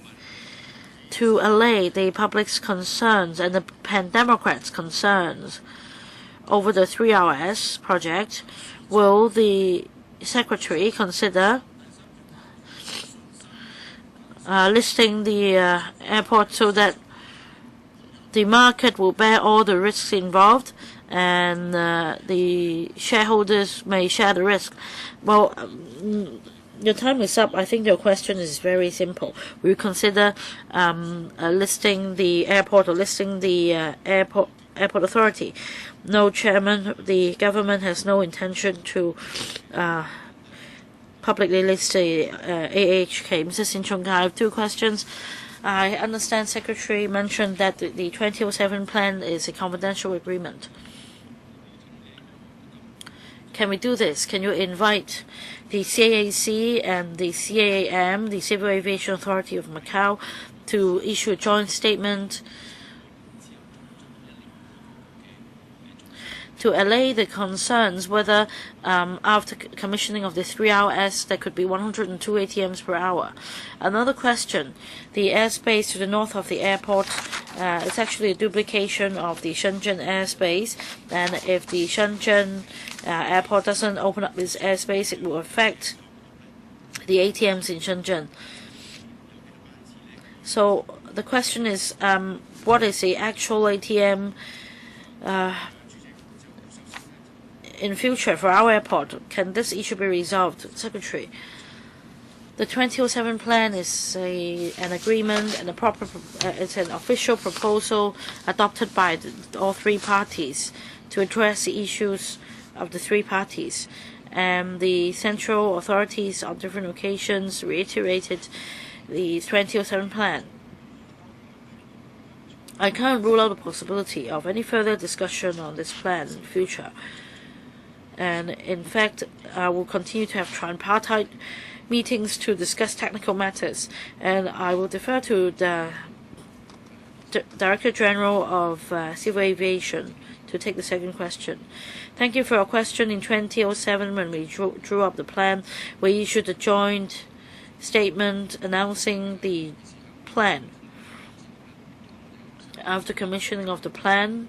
To allay the public's concerns and the pan-democrats' concerns over the 3RS project, will the Secretary consider listing the airport so that the market will bear all the risks involved, and the shareholders may share the risk? Well, your time is up. I think your question is very simple. Will you consider listing the airport or listing the airport authority? No, Chairman. The government has no intention to publicly list the AHK. Mr. Sin Chung, I have 2 questions. I understand Secretary mentioned that the 2007 plan is a confidential agreement. can we do this? Can you invite the CAAC and the CAAM, the Civil Aviation Authority of Macau, to issue a joint statement to allay the concerns whether after commissioning of the 3RS there could be 102 ATMs per hour. Another question, the airspace to the north of the airport is actually a duplication of the Shenzhen airspace, and if the Shenzhen airport doesn't open up its airspace, it will affect the ATMs in Shenzhen. So the question is, what is the actual ATM in future for our airport? Can this issue be resolved, Secretary? The 2007 plan is an agreement and it's an official proposal adopted by all three parties to address the issues of the three parties. The central authorities on different occasions reiterated the 2007 plan. I can't rule out the possibility of any further discussion on this plan in the future. And in fact, I will continue to have tripartite meetings to discuss technical matters, and I will defer to the Director General of Civil Aviation to take the second question. Thank you for your question. In 2007, when we drew up the plan, we issued a joint statement announcing the plan. After commissioning of the plan,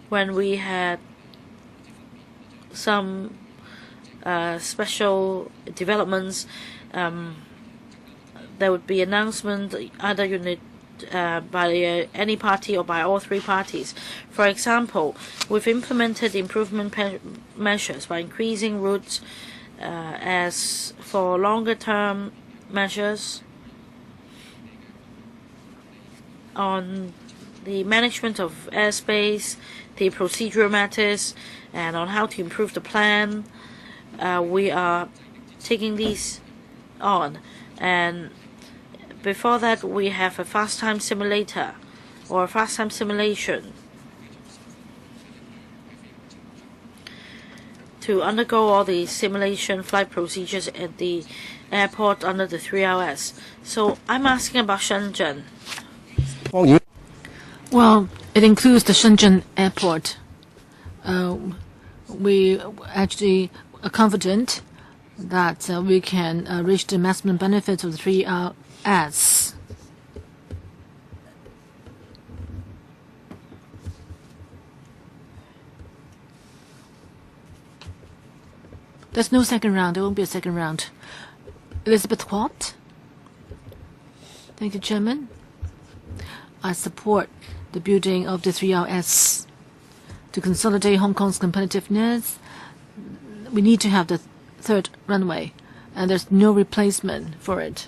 when we had some special developments, there would be announcement either by any party or by all three parties. For example, we've implemented improvement measures by increasing routes. As for longer term measures on the management of airspace, the procedural matters, and on how to improve the plan, we are taking these on. And before that, we have a fast time simulator or a fast time simulation to undergo all the simulation flight procedures at the airport under the 3RS. So I'm asking about Shenzhen. Well, it includes the Shenzhen airport. We actually are confident that we can reach the maximum benefits of the 3RS. There's no second round. There won't be a second round. Elizabeth Watt. Thank you, Chairman. I support the building of the 3RS. To consolidate Hong Kong's competitiveness, we need to have the third runway, and there's no replacement for it.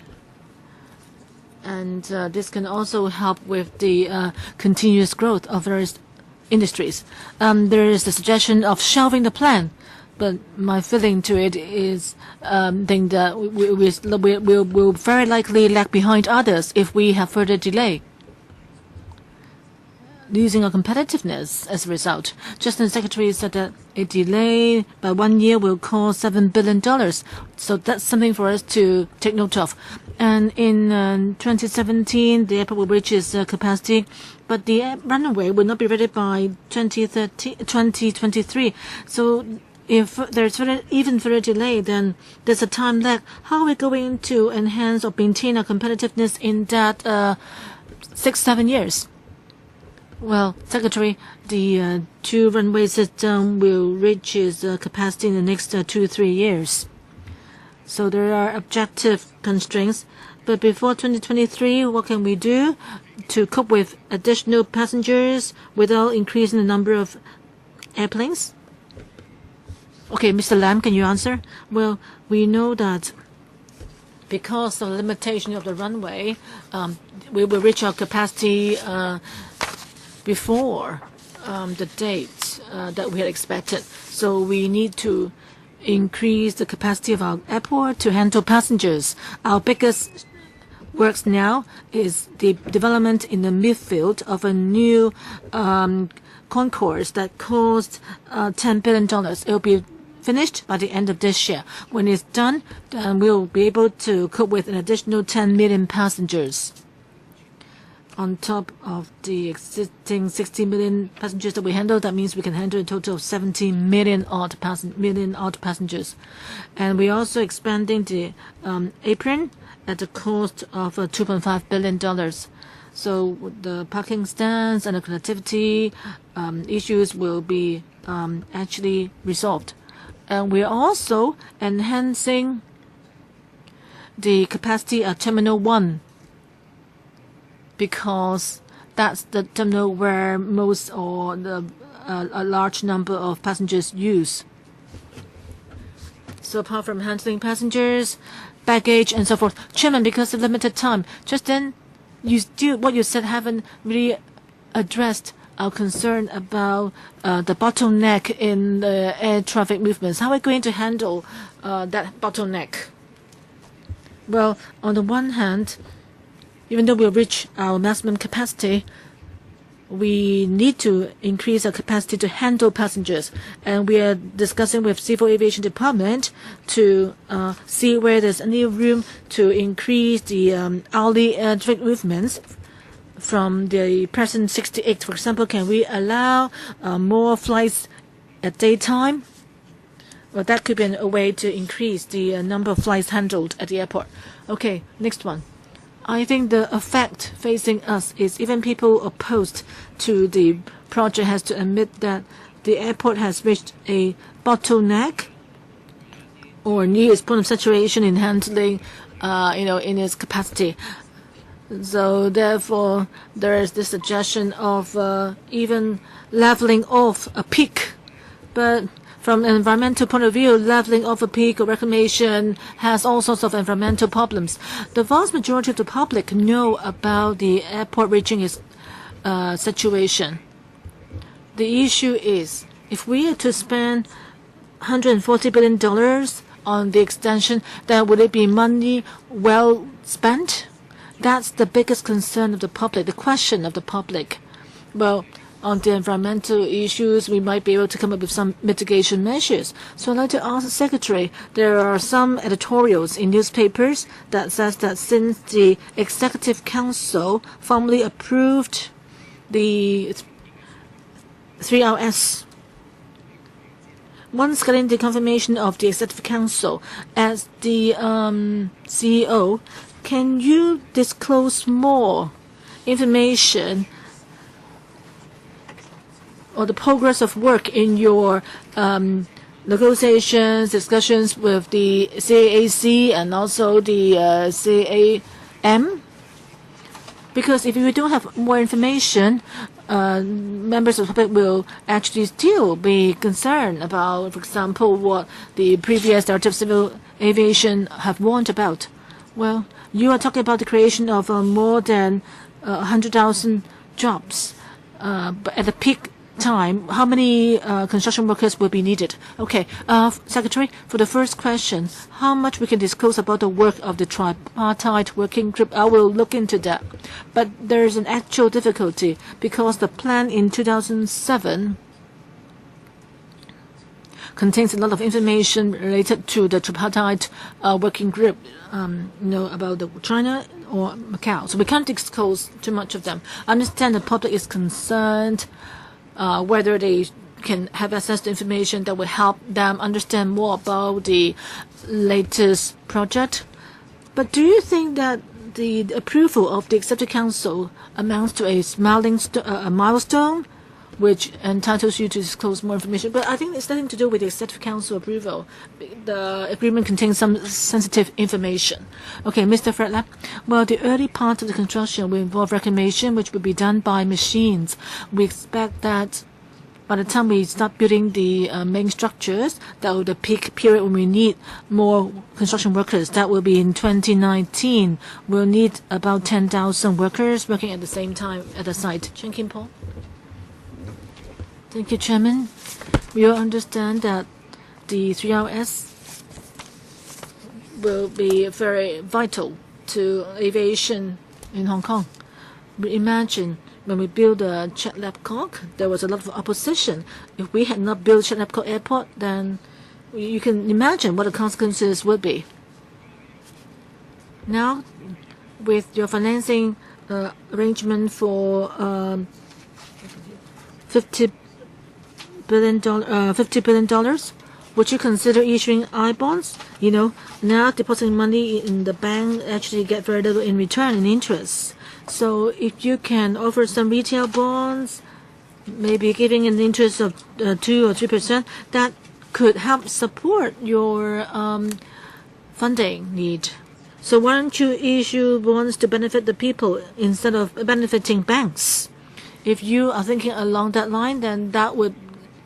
And this can also help with the continuous growth of various industries. There is the suggestion of shelving the plan, but my feeling to it is think that we'll very likely lag behind others if we have further delay, losing our competitiveness as a result. Just the Secretary said that a delay by 1 year will cost $7 billion. So that's something for us to take note of. And in 2017, the airport will reach its capacity, but the runway will not be ready by 2023. So if there's even further delay, then there's a time lag. How are we going to enhance or maintain our competitiveness in that 6-7 years? Well, Secretary, the two runway system will reach its capacity in the next 2-3 years. So there are objective constraints. But before 2023, what can we do to cope with additional passengers without increasing the number of airplanes? Okay, Mr. Lam, can you answer? Well, we know that because of the limitation of the runway, we will reach our capacity before the date that we had expected. So we need to increase the capacity of our airport to handle passengers. Our biggest works now is the development in the midfield of a new concourse that cost $10 billion. It will be finished by the end of this year. When it's done, then we'll be able to cope with an additional 10 million passengers. On top of the existing 60 million passengers that we handle, that means we can handle a total of 70 million odd passengers. And we're also expanding the apron at the cost of $2.5 billion. So the parking stands and the connectivity issues will be actually resolved. And we're also enhancing the capacity at Terminal 1, because that's the terminal where most or a large number of passengers use. So apart from handling passengers, baggage, and so forth, Chairman, because of limited time, just then what you said haven't really addressed our concern about the bottleneck in the air traffic movements. How are we going to handle that bottleneck? Well, on the one hand, even though we'll reach our maximum capacity, we need to increase our capacity to handle passengers. And we are discussing with Civil Aviation Department to see where there's any room to increase the hourly air traffic movements from the present 68. For example, can we allow more flights at daytime? Well, that could be a way to increase the number of flights handled at the airport. Okay, next one. I think the effect facing us is even people opposed to the project has to admit that the airport has reached a bottleneck or near its point of saturation in handling, in its capacity. So therefore, there is this suggestion of even leveling off a peak. But from an environmental point of view, leveling off a peak or reclamation has all sorts of environmental problems. The vast majority of the public know about the airport reaching its saturation. The issue is, if we are to spend $140 billion on the extension, then would it be money well spent? That's the biggest concern of the public, the question of the public. Well, on the environmental issues, we might be able to come up with some mitigation measures. So I'd like to ask the Secretary, there are some editorials in newspapers that says that since the Executive Council formally approved the 3RS, once getting the confirmation of the Executive Council as the CEO, can you disclose more information or the progress of work in your negotiations, discussions with the CAAC and also the CAM? Because if we don't have more information, members of the public will actually still be concerned about, for example, what the previous Director of Civil Aviation have warned about. Well, you are talking about the creation of more than 100,000 jobs, but at the peak time, how many construction workers will be needed? Okay, Secretary, for the first question, how much we can disclose about the work of the tripartite working group? I will look into that. But there is an actual difficulty because the plan in 2007 contains a lot of information related to the tripartite working group, about China or Macau. So we can't disclose too much of them. I understand the public is concerned whether they can have access to information that will help them understand more about the latest project. But do you think that the approval of the Executive Council amounts to a milestone which entitles you to disclose more information? But I think it's nothing to do with the Executive Council approval. The agreement contains some sensitive information. Okay, Mr. Fred Lap. Well, the early part of the construction will involve reclamation, which will be done by machines. We expect that by the time we start building the main structures, that will be the peak period when we need more construction workers. That will be in 2019. We'll need about 10,000 workers working at the same time at the site. Chen Kim-po. Thank you, Chairman. We all understand that the 3RS will be very vital to aviation in Hong Kong. Imagine when we built the Chat-Lap-Kok, there was a lot of opposition. If we had not built Chat-Lap-Kok Airport, then you can imagine what the consequences would be. Now, with your financing arrangement for $50 billion, would you consider issuing I-bonds? Now depositing money in the bank actually get very little in return in interest. So if you can offer some retail bonds, maybe giving an interest of 2 or 3%, that could help support your funding need. So why don't you issue bonds to benefit the people instead of benefiting banks? If you are thinking along that line, then that would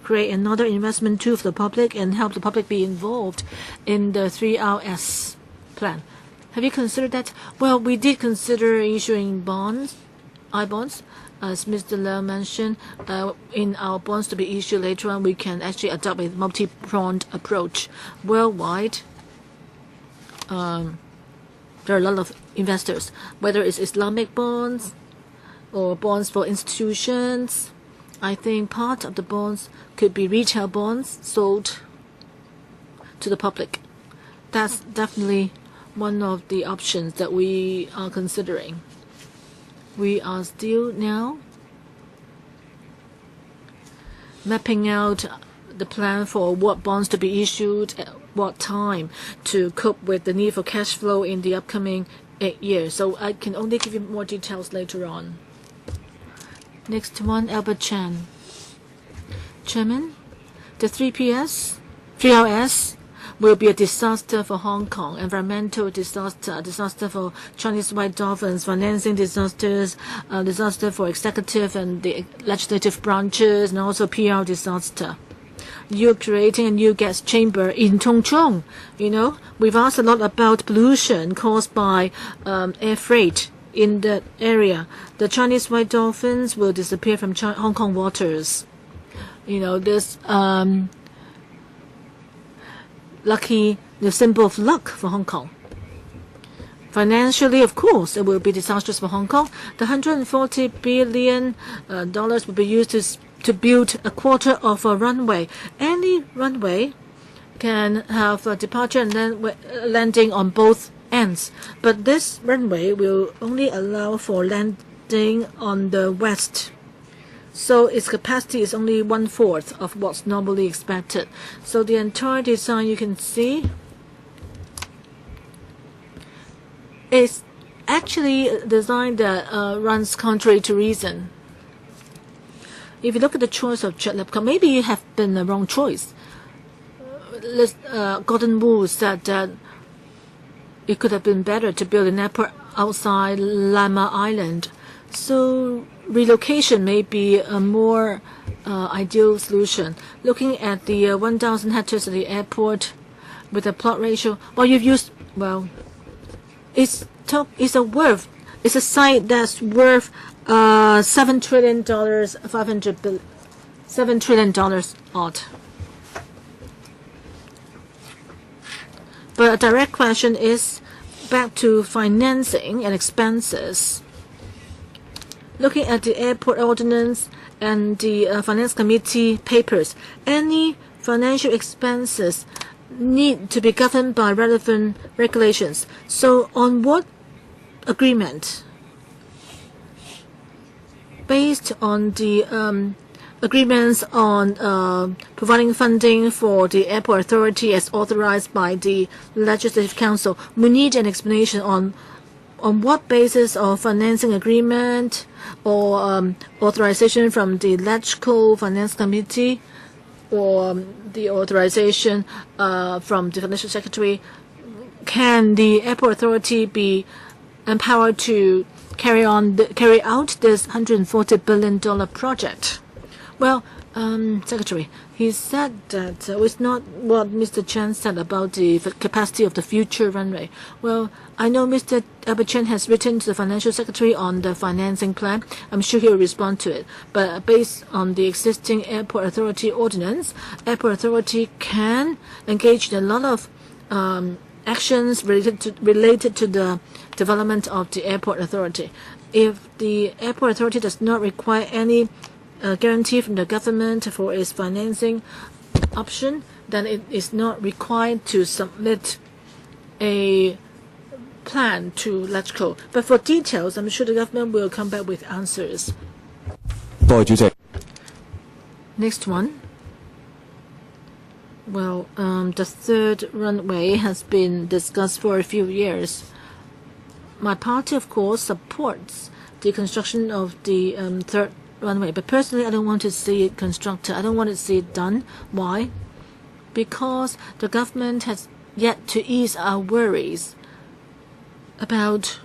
create another investment tool for the public and help the public be involved in the 3RS plan. Have you considered that? Well, we did consider issuing bonds, I-bonds. As Mr. Lau mentioned, in our bonds to be issued later on, we can actually adopt a multi-pronged approach. Worldwide, there are a lot of investors, whether it's Islamic bonds or bonds for institutions. I think part of the bonds could be retail bonds sold to the public. That's definitely one of the options that we are considering. We are still now mapping out the plan for what bonds to be issued at what time to cope with the need for cash flow in the upcoming 8 years. So I can only give you more details later on. Next one, Albert Chan. Chairman, the 3RS will be a disaster for Hong Kong, environmental disaster, disaster for Chinese white dolphins, financing disasters, disaster for executive and the legislative branches, and also PR disaster. You're creating a new gas chamber in Tung Chung. We've asked a lot about pollution caused by air freight in that area. The Chinese white dolphins will disappear from Hong Kong waters. This the symbol of luck for Hong Kong. Financially, of course, it will be disastrous for Hong Kong. The $140 billion will be used to build a quarter of a runway. Any runway can have a departure and then landing on both ends. But this runway will only allow for landing on the west. So its capacity is only 1/4 of what's normally expected. So the entire design you can see is actually a design that runs contrary to reason. If you look at the choice of Chat-Lap-Kok, maybe you have been the wrong choice. Gordon Wu said that it could have been better to build an airport outside Lama Island. So relocation may be a more ideal solution. Looking at the 1,000 hectares of the airport with a plot ratio, it's a site that's worth $7 trillion, $7 trillion odd. But a direct question is back to financing and expenses. Looking at the airport ordinance and the finance committee papers, any financial expenses need to be governed by relevant regulations. So on what agreement? Based on the agreements on providing funding for the airport authority as authorized by the Legislative Council, we need an explanation on what basis of financing agreement or authorization from the LegCo Finance Committee or the authorization from the Financial Secretary can the airport authority be empowered to carry out this $140 billion project? Well, Secretary, he said that it's not what Mr. Chen said about the capacity of the future runway. Well, I know Mr. Albert Chen has written to the Financial Secretary on the financing plan. I'm sure he will respond to it. But based on the existing Airport Authority ordinance, Airport Authority can engage in a lot of actions related to the development of the airport authority. If the airport authority does not require any guarantee from the government for its financing option, then it is not required to submit a plan to LegCo. But for details, I'm sure the government will come back with answers. Next one. Well, the third runway has been discussed for a few years. My party, of course, supports the construction of the third runway, but personally, I don't want to see it constructed. I don't want to see it done. Why? Because the government has yet to ease our worries about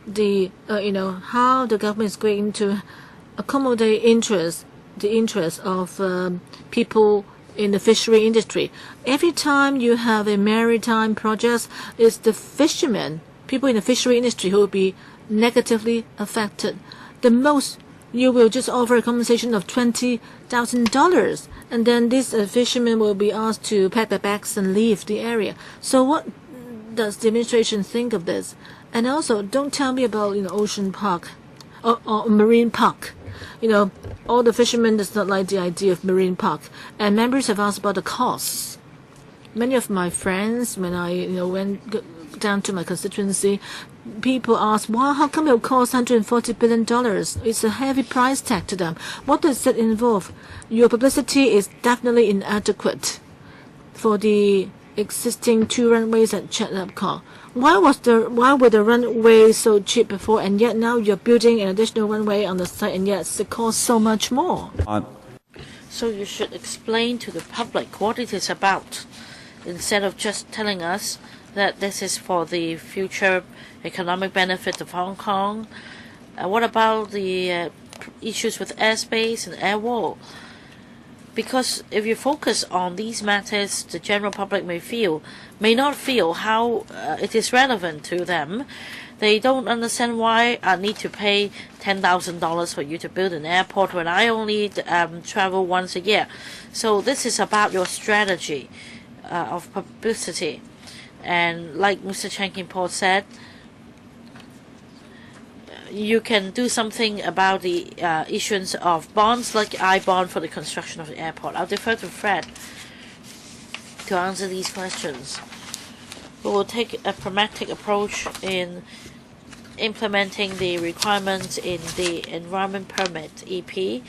the how the government is going to accommodate the interest of people in the fishery industry. Every time you have a maritime project, it's the fishermen, people in the fishery industry, who will be negatively affected. The most, you will just offer a compensation of $20,000, and then these fishermen will be asked to pack their bags and leave the area. So what does the administration think of this? And also, don't tell me about ocean park or marine park. All the fishermen does not like the idea of marine park, and members have asked about the costs. Many of my friends, when I went down to my constituency, people ask, "Wow, how come it will cost $140 billion? It's a heavy price tag to them. What does that involve? Your publicity is definitely inadequate for the existing 2 runways at Pt2. Why were the runways so cheap before, and yet now you're building an additional runway on the site, and yet it costs so much more?" So you should explain to the public what it is about, instead of just telling us that this is for the future economic benefit of Hong Kong. What about the issues with airspace and air wall? Because if you focus on these matters, the general public may not feel how it is relevant to them. They don't understand why I need to pay $10,000 for you to build an airport when I only travel once a year. So this is about your strategy of publicity. And like Mr. Chan Kim-po said, you can do something about the issuance of bonds like I-bond for the construction of the airport. I'll defer to Fred to answer these questions. We will take a pragmatic approach in implementing the requirements in the Environment Permit EP,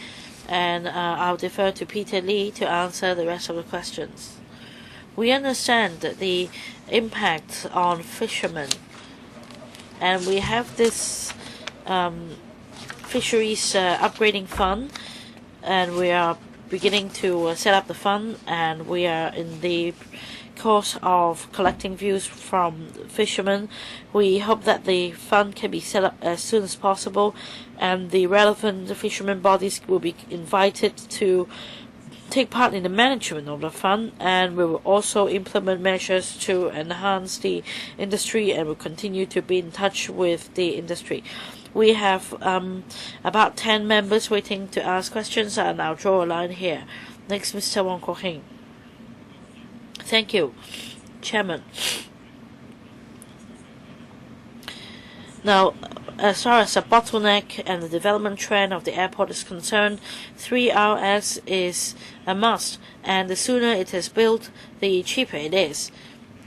and I'll defer to Peter Lee to answer the rest of the questions. We understand that the impact on fishermen, and we have this fisheries upgrading fund, and we are beginning to set up the fund, and we are in the course of collecting views from fishermen. We hope that the fund can be set up as soon as possible, and the relevant fishermen bodies will be invited to take part in the management of the fund, and we will also implement measures to enhance the industry, and will continue to be in touch with the industry. We have about 10 members waiting to ask questions, and I'll draw a line here. Next, Mr. Wong Kok Heng. Thank you, Chairman. Now, as far as the bottleneck and the development trend of the airport is concerned, 3RS is a must, and the sooner it is built, the cheaper it is,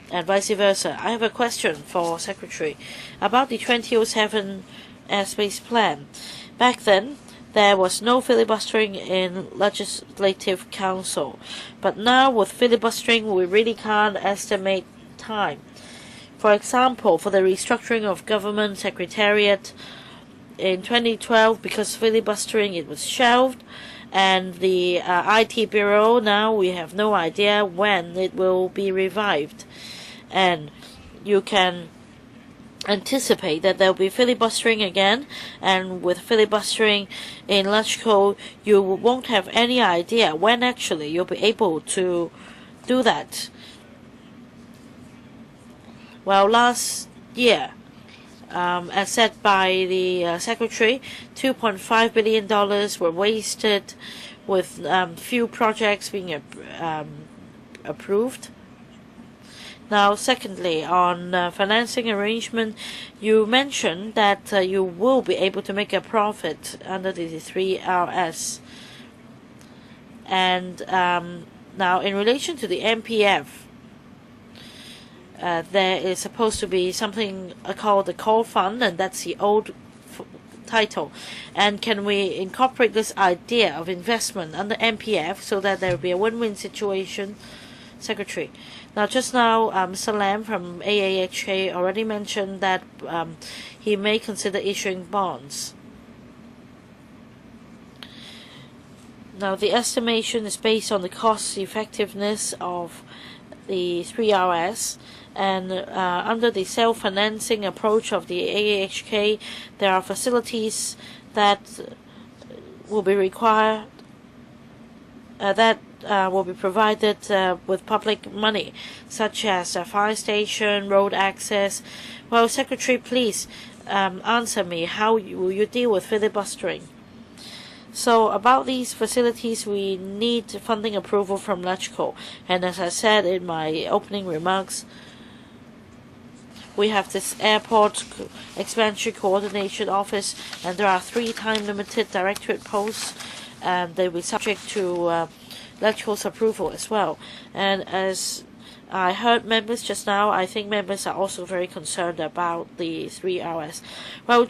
and vice versa. I have a question for Secretary about the 2007 airspace plan. Back then, there was no filibustering in Legislative Council, but now with filibustering, we really can't estimate time. For example, for the restructuring of government secretariat in 2012, because filibustering, it was shelved, and the IT Bureau, now we have no idea when it will be revived. And you can anticipate that there will be filibustering again, and with filibustering in LegCo, you won't have any idea when actually you'll be able to do that. Well, last year, as said by the Secretary, $2.5 billion were wasted with few projects being approved. Now, secondly, on financing arrangement, you mentioned that you will be able to make a profit under the 3RS. And now, in relation to the MPF, there is supposed to be something called the call fund, and that's the old title. And can we incorporate this idea of investment under MPF so that there will be a win-win situation? Secretary. Now, just now, Mr. Lam from AAHK already mentioned that he may consider issuing bonds. Now, the estimation is based on the cost effectiveness of the 3RS, and under the self-financing approach of the AAHK, there are facilities that will be required that will be provided with public money, such as a fire station, road access. Well, Secretary, please answer me. How will you deal with filibustering? So about these facilities, we need funding approval from LegCo. And as I said in my opening remarks, we have this airport expansion coordination office, and there are 3 time-limited directorate posts, and they will be subject to LegCo's approval as well. And as I heard members just now, I think members are also very concerned about the 3RS. Well,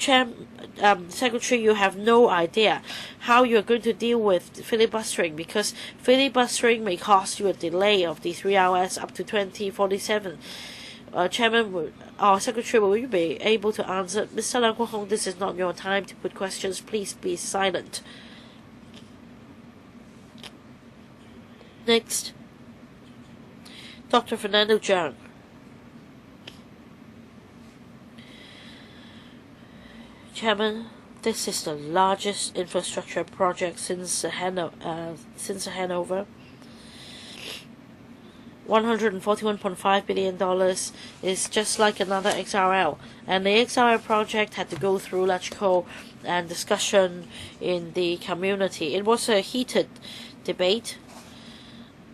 Secretary, you have no idea how you're going to deal with filibustering, because filibustering may cost you a delay of the 3RS up to 2047. Secretary, will you be able to answer? Mr. Leung Kwok-hong, this is not your time to put questions. Please be silent. Next, Dr. Fernando Zhang. Chairman, this is the largest infrastructure project since Hanover. $141.5 billion is just like another XRL, and the XRL project had to go through LegCo and discussion in the community. It was a heated debate,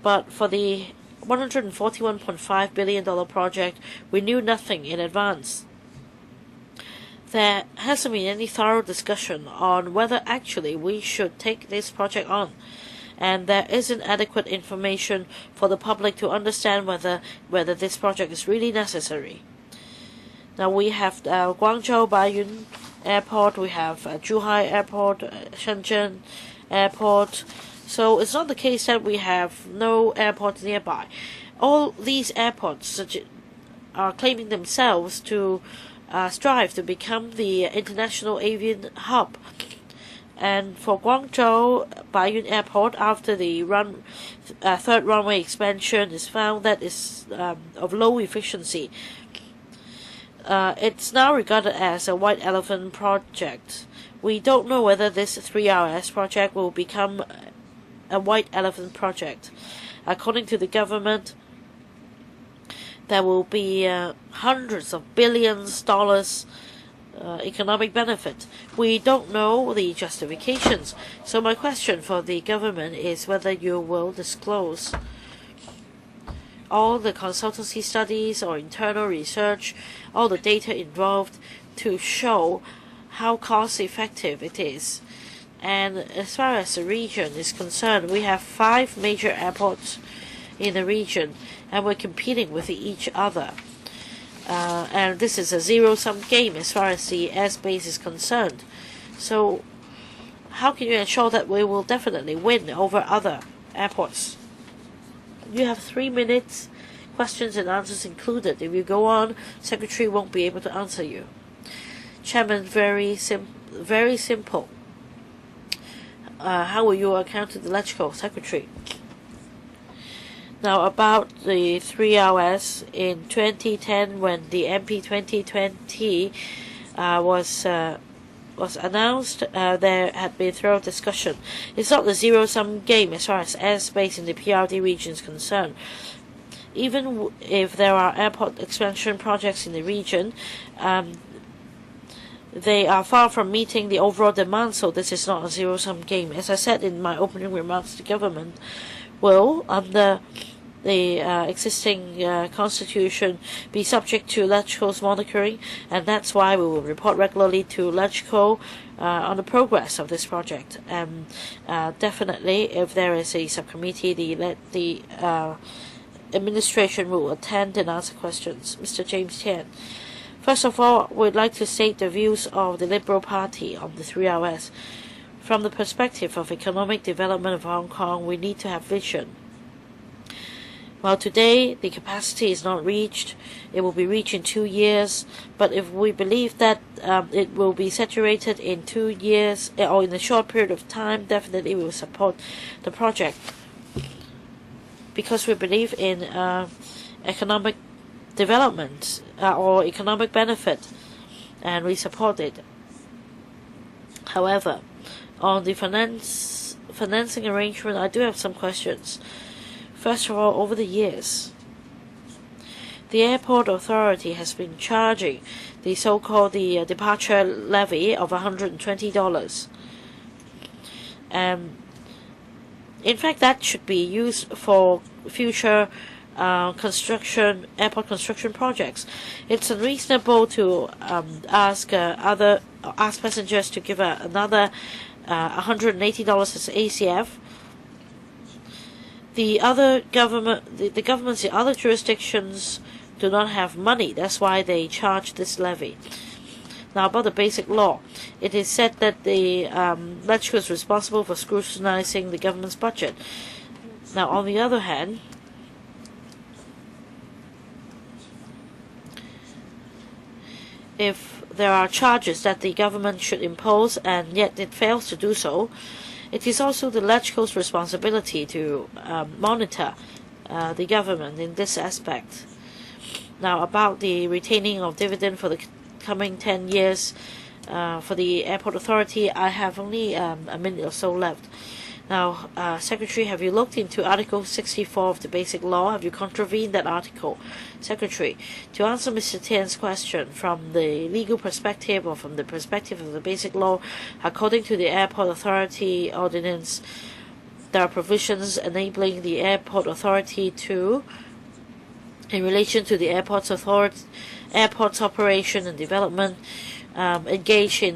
but for the $141.5 billion project, we knew nothing in advance. There hasn't been any thorough discussion on whether actually we should take this project on, and there isn't adequate information for the public to understand whether this project is really necessary. Now we have Guangzhou Baiyun Airport, we have Zhuhai Airport, Shenzhen Airport. So it's not the case that we have no airports nearby. All these airports are claiming themselves to strive to become the international avian hub. And for Guangzhou Baiyun Airport, after the third runway expansion is found that is of low efficiency, it's now regarded as a white elephant project. We don't know whether this 3RS project will become a white elephant project. According to the government, there will be hundreds of billions dollars economic benefit. We don't know the justifications. So my question for the government is whether you will disclose all the consultancy studies or internal research, all the data involved to show how cost effective it is. And as far as the region is concerned, we have 5 major airports in the region, and we're competing with each other. And this is a zero-sum game as far as the airspace is concerned. So how can you ensure that we will definitely win over other airports? You have 3 minutes, questions and answers included. If you go on, Secretary won't be able to answer you. Chairman, very simple. How will you account to the LegCo? Secretary. Now about the 3RS in 2010, when the MP 2020 was announced, there had been thorough discussion. It's not the zero-sum game as far as airspace in the PRD region is concerned. Even if there are airport expansion projects in the region, they are far from meeting the overall demand, so this is not a zero-sum game. As I said in my opening remarks, the government will, under the existing constitution be subject to LegCo's monitoring, and that's why we will report regularly to LegCo on the progress of this project. And definitely, if there is a subcommittee, the administration will attend and answer questions. Mr. James Tian. First of all, we'd like to state the views of the Liberal Party on the 3RS. From the perspective of economic development of Hong Kong, we need to have vision. While today the capacity is not reached, it will be reached in 2 years. But if we believe that it will be saturated in 2 years or in a short period of time, definitely we will support the project because we believe in economic development or economic benefit, and we support it. However, on the financing arrangement, I do have some questions. First of all, over the years, the airport authority has been charging the so-called departure levy of $120. In fact, that should be used for future airport construction projects. It's unreasonable to ask passengers to give another $180 as ACF. The governments in other jurisdictions do not have money. That's why they charge this levy. Now, about the basic law, it is said that the LegCo is responsible for scrutinizing the government's budget. Now, on the other hand, if there are charges that the government should impose and yet it fails to do so, it is also the LegCo's responsibility to monitor the government in this aspect. Now, about the retaining of dividend for the coming 10 years for the airport authority, I have only a minute or so left. Now, Secretary, have you looked into Article 64 of the Basic Law? Have you contravened that article? Secretary, to answer Mr. Tian's question, from the legal perspective or from the perspective of the Basic Law, according to the Airport Authority Ordinance, there are provisions enabling the Airport Authority to, in relation to the airport's operation and development, engage in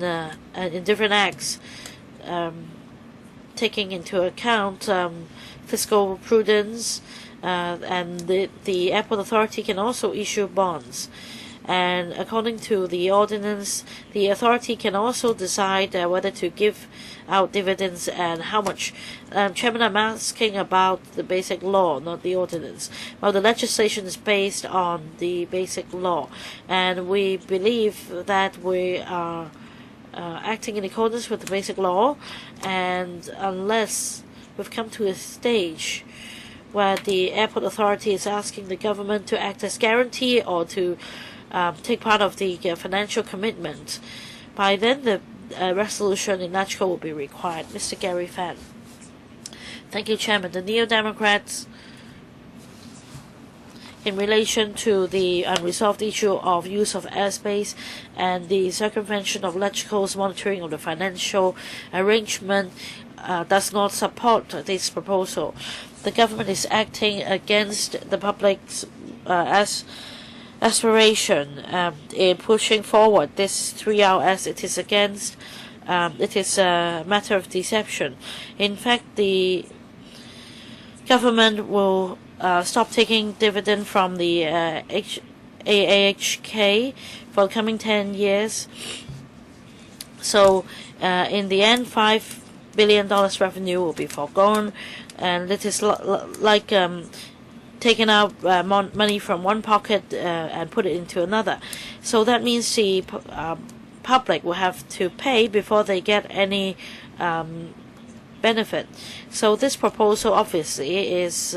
different acts, taking into account fiscal prudence, and the airport authority can also issue bonds. And according to the ordinance, the authority can also decide whether to give out dividends and how much. Chairman, I'm asking about the basic law, not the ordinance. Well, the legislation is based on the basic law, and we believe that we are acting in accordance with the basic law, and unless we've come to a stage where the airport authority is asking the government to act as guarantee or to take part of the financial commitment, by then the resolution in LegCo will be required. Mr. Gary Fan. Thank you, Chairman. The Neo-Democrats, in relation to the unresolved issue of use of airspace and the circumvention of LegCo's monitoring of the financial arrangement, does not support this proposal. The government is acting against the public's aspiration in pushing forward this 3RS. It is against. It is a matter of deception. In fact, the government will stop taking dividend from the AHK for the coming 10 years. So, in the end, $5 billion revenue will be foregone, and it is like taking out money from one pocket and put it into another. So that means the public will have to pay before they get any benefit. So this proposal obviously is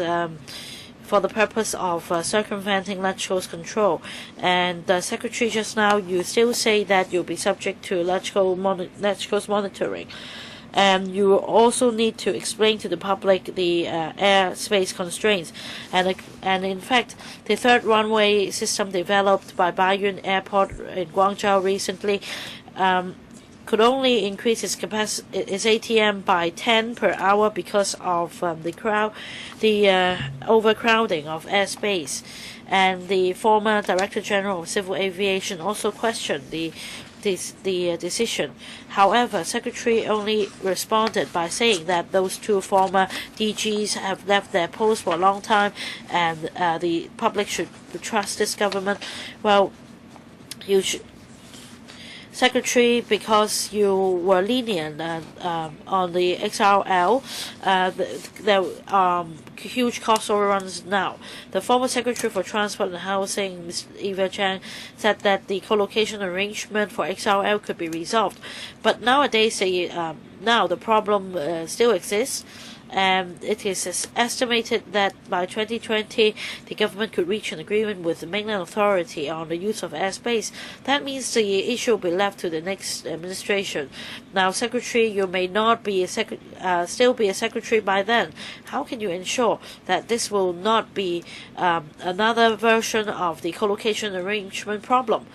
for the purpose of circumventing LegCo's control. And Secretary, just now you still say that you'll be subject to LegCo's monitoring. And you also need to explain to the public the airspace constraints. And in fact, the third runway system developed by Baiyun Airport in Guangzhou recently could only increase its ATM by 10 per hour because of the overcrowding of airspace. And the former Director General of Civil Aviation also questioned the decision. However, Secretary only responded by saying that those two former DGs have left their posts for a long time, and the public should trust this government. Well, you should. Secretary, because you were lenient on the XRL, there are huge cost overruns now. The former Secretary for Transport and Housing, Ms. Eva Chang, said that the co-location arrangement for XRL could be resolved. But nowadays, now the problem still exists. It is estimated that by 2020, the government could reach an agreement with the mainland authority on the use of airspace. That means the issue will be left to the next administration. Now, Secretary, you may not be still be a secretary by then. How can you ensure that this will not be another version of the co-location arrangement problem?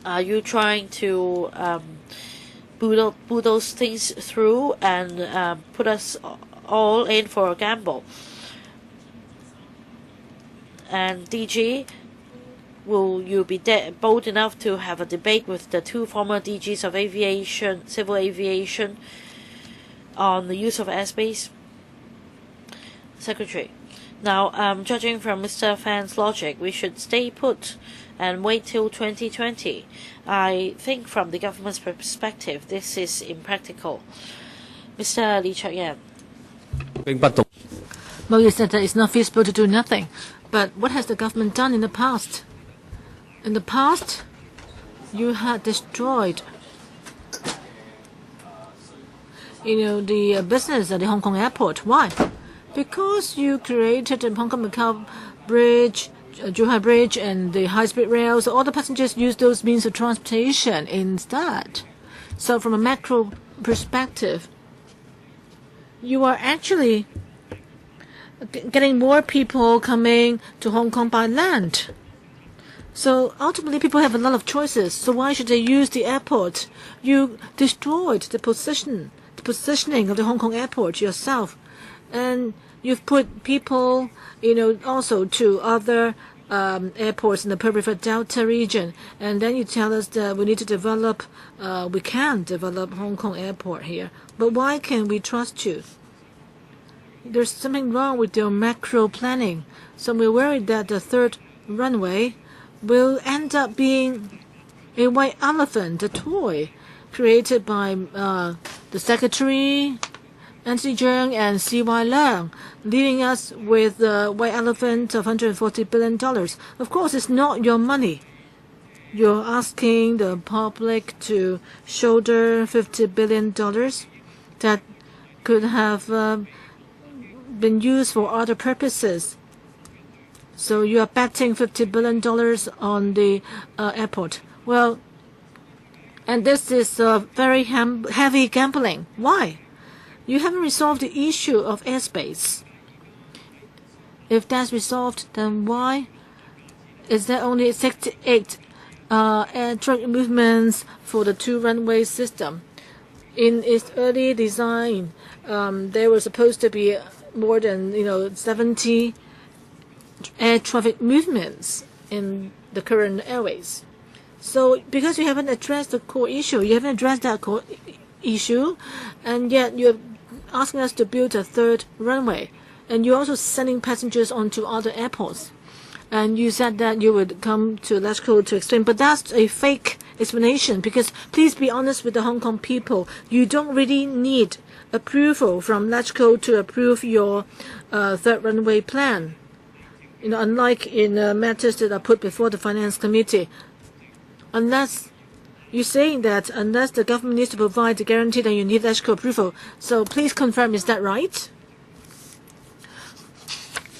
Are you trying to those things through and put us all in for a gamble? And DG, will you be bold enough to have a debate with the two former DGs of aviation, civil aviation, on the use of airspace? Secretary, now, judging from Mr. Fan's logic, we should stay put and wait till 2020. I think from the government's perspective, this is impractical. Mr. Lee Chuk-yan. Well, you said that it's not feasible to do nothing. But what has the government done in the past? In the past, you had destroyed, the business at the Hong Kong airport. Why? Because you created the Hong Kong Macau Bridge, Zhuhai Bridge, and the high-speed rail, so all the passengers use those means of transportation instead. So from a macro perspective, you are actually getting more people coming to Hong Kong by land. So ultimately, people have a lot of choices. So why should they use the airport? You destroyed the positioning of the Hong Kong airport yourself, and you've put people, also to other airports in the Pearl River Delta region. And then you tell us that we need to develop, we can develop Hong Kong airport here. But why can we trust you? There's something wrong with your macro planning. So we're worried that the third runway will end up being a white elephant, a toy created by the Secretary, Anthony Cheung, and C.Y. Leung, leaving us with a white elephant of $140 billion. Of course, it's not your money. You're asking the public to shoulder $50 billion that could have been used for other purposes. So you are betting $50 billion on the airport. Well, and this is very heavy gambling. Why? You haven't resolved the issue of airspace. If that's resolved, then why is there only 68 air traffic movements for the two-runway system? In its early design, there were supposed to be more than 70 air traffic movements in the current airways. So because you haven't addressed the core issue, you haven't addressed that core issue, and yet you're asking us to build a third runway, and you're also sending passengers onto other airports. And you said that you would come to LegCo to explain, but that's a fake explanation, because please be honest with the Hong Kong people. You don't really need approval from LegCo to approve your third runway plan. Unlike in matters that are put before the Finance Committee, unless you're saying that unless the government needs to provide the guarantee that you need LegCo approval. So please confirm, is that right?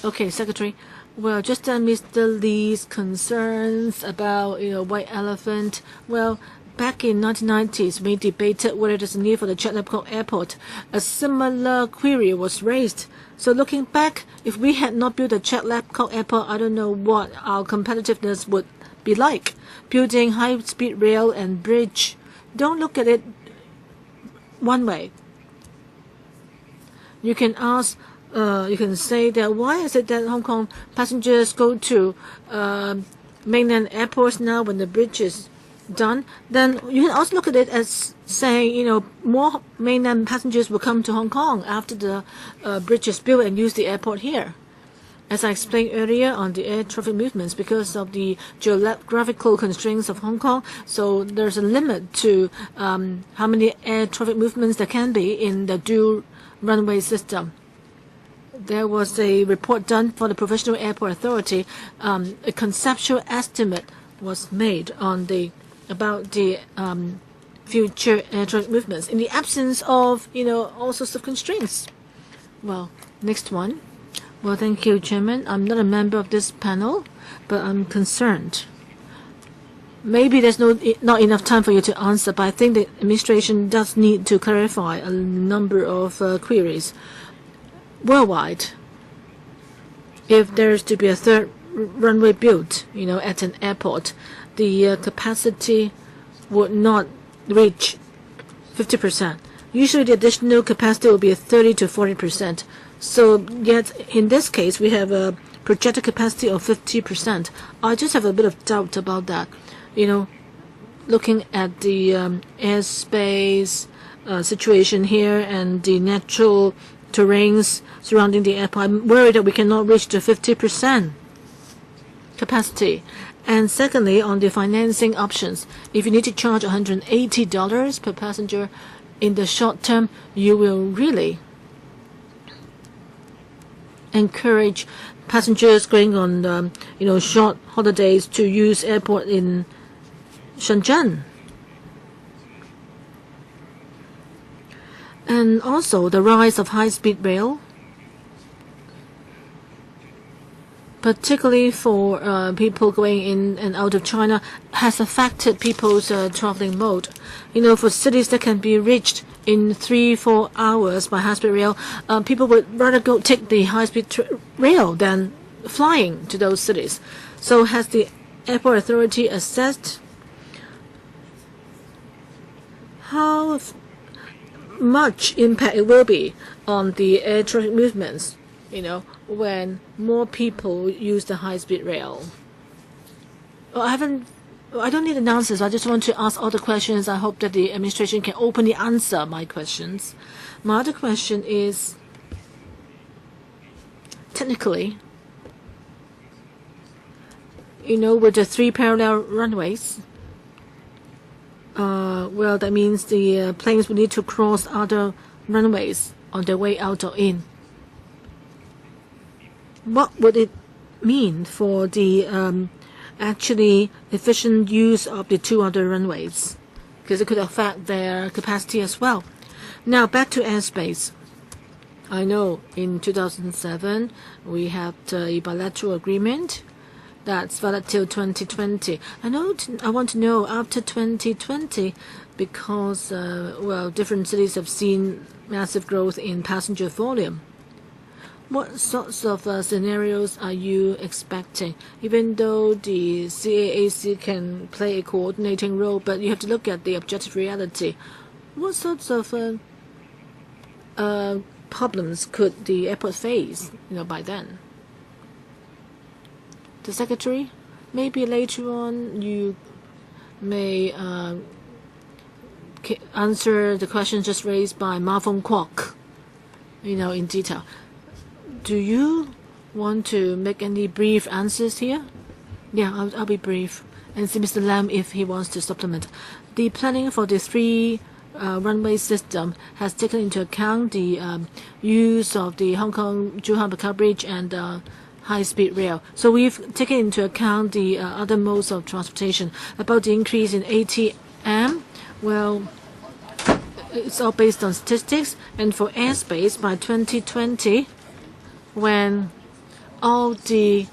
Okay, Secretary. Well, just on Mr. Lee's concerns about, white elephant. Well, back in 1990s, we debated whether there's a need for the Chat Lap Kok Airport. A similar query was raised. So looking back, if we had not built the Chat Lap Kok Airport, I don't know what our competitiveness would be like. Building high-speed rail and bridge, don't look at it one way. You can ask, you can say that why is it that Hong Kong passengers go to mainland airports now when the bridge is done? Then you can also look at it as saying, more mainland passengers will come to Hong Kong after the bridge is built and use the airport here. As I explained earlier on the air traffic movements, because of the geographical constraints of Hong Kong, so there's a limit to how many air traffic movements there can be in the dual runway system. There was a report done for the Provincial Airport Authority. A conceptual estimate was made on about the future air traffic movements in the absence of all sorts of constraints. Well, next one. Well, thank you, Chairman. I'm not a member of this panel, but I'm concerned. Maybe there's not enough time for you to answer, but I think the administration does need to clarify a number of queries. Worldwide, if there is to be a third runway built, at an airport, the capacity would not reach 50%. Usually the additional capacity will be 30 to 40%. So yet in this case, we have a projected capacity of 50%. I just have a bit of doubt about that. Looking at the airspace situation here and the natural terrains surrounding the airport, I'm worried that we cannot reach the 50% capacity. And secondly, on the financing options, if you need to charge $180 per passenger in the short term, you will really encourage passengers going on short holidays to use airport in Shenzhen. And also the rise of high-speed rail, particularly for people going in and out of China, has affected people's traveling mode. For cities that can be reached in 3-4 hours by high-speed rail, people would rather go take the high-speed rail than flying to those cities. So has the airport authority assessed how much impact it will be on the air traffic movements, when more people use the high-speed rail? Well, I don't need an answer. I just want to ask all the questions. I hope that the administration can openly answer my questions. My other question is, technically, with the 3 parallel runways, well, that means the planes will need to cross other runways on their way out or in. What would it mean for the actually efficient use of the 2 other runways? Because it could affect their capacity as well. Now, back to airspace. I know in 2007 we had a bilateral agreement that's valid till 2020. I want to know after 2020, because different cities have seen massive growth in passenger volume. What sorts of scenarios are you expecting? Even though the CAAC can play a coordinating role, but you have to look at the objective reality. What sorts of problems could the airport face, by then? The Secretary, maybe later on you may answer the questions just raised by Ma Fong Kwok, in detail. Do you want to make any brief answers here? Yeah, I'll be brief. And see Mr. Lam if he wants to supplement. The planning for the 3 runway system has taken into account the use of the Hong Kong-Zhuhai-Macau Bridge and high-speed rail. So we've taken into account the other modes of transportation. About the increase in ATM, well, it's all based on statistics. And for airspace, by 2020, when all the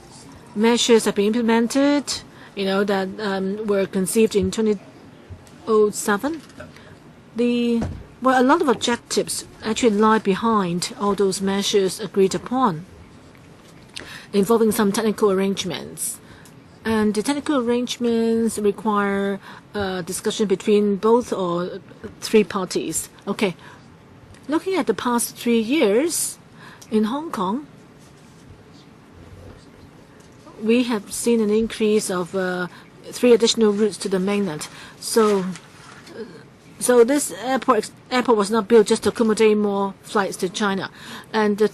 measures have been implemented, that were conceived in 2007, a lot of objectives actually lie behind all those measures agreed upon, involving some technical arrangements. And the technical arrangements require discussion between both or three parties. Okay. Looking at the past 3 years in Hong Kong, we have seen an increase of 3 additional routes to the mainland. So this airport was not built just to accommodate more flights to China, and the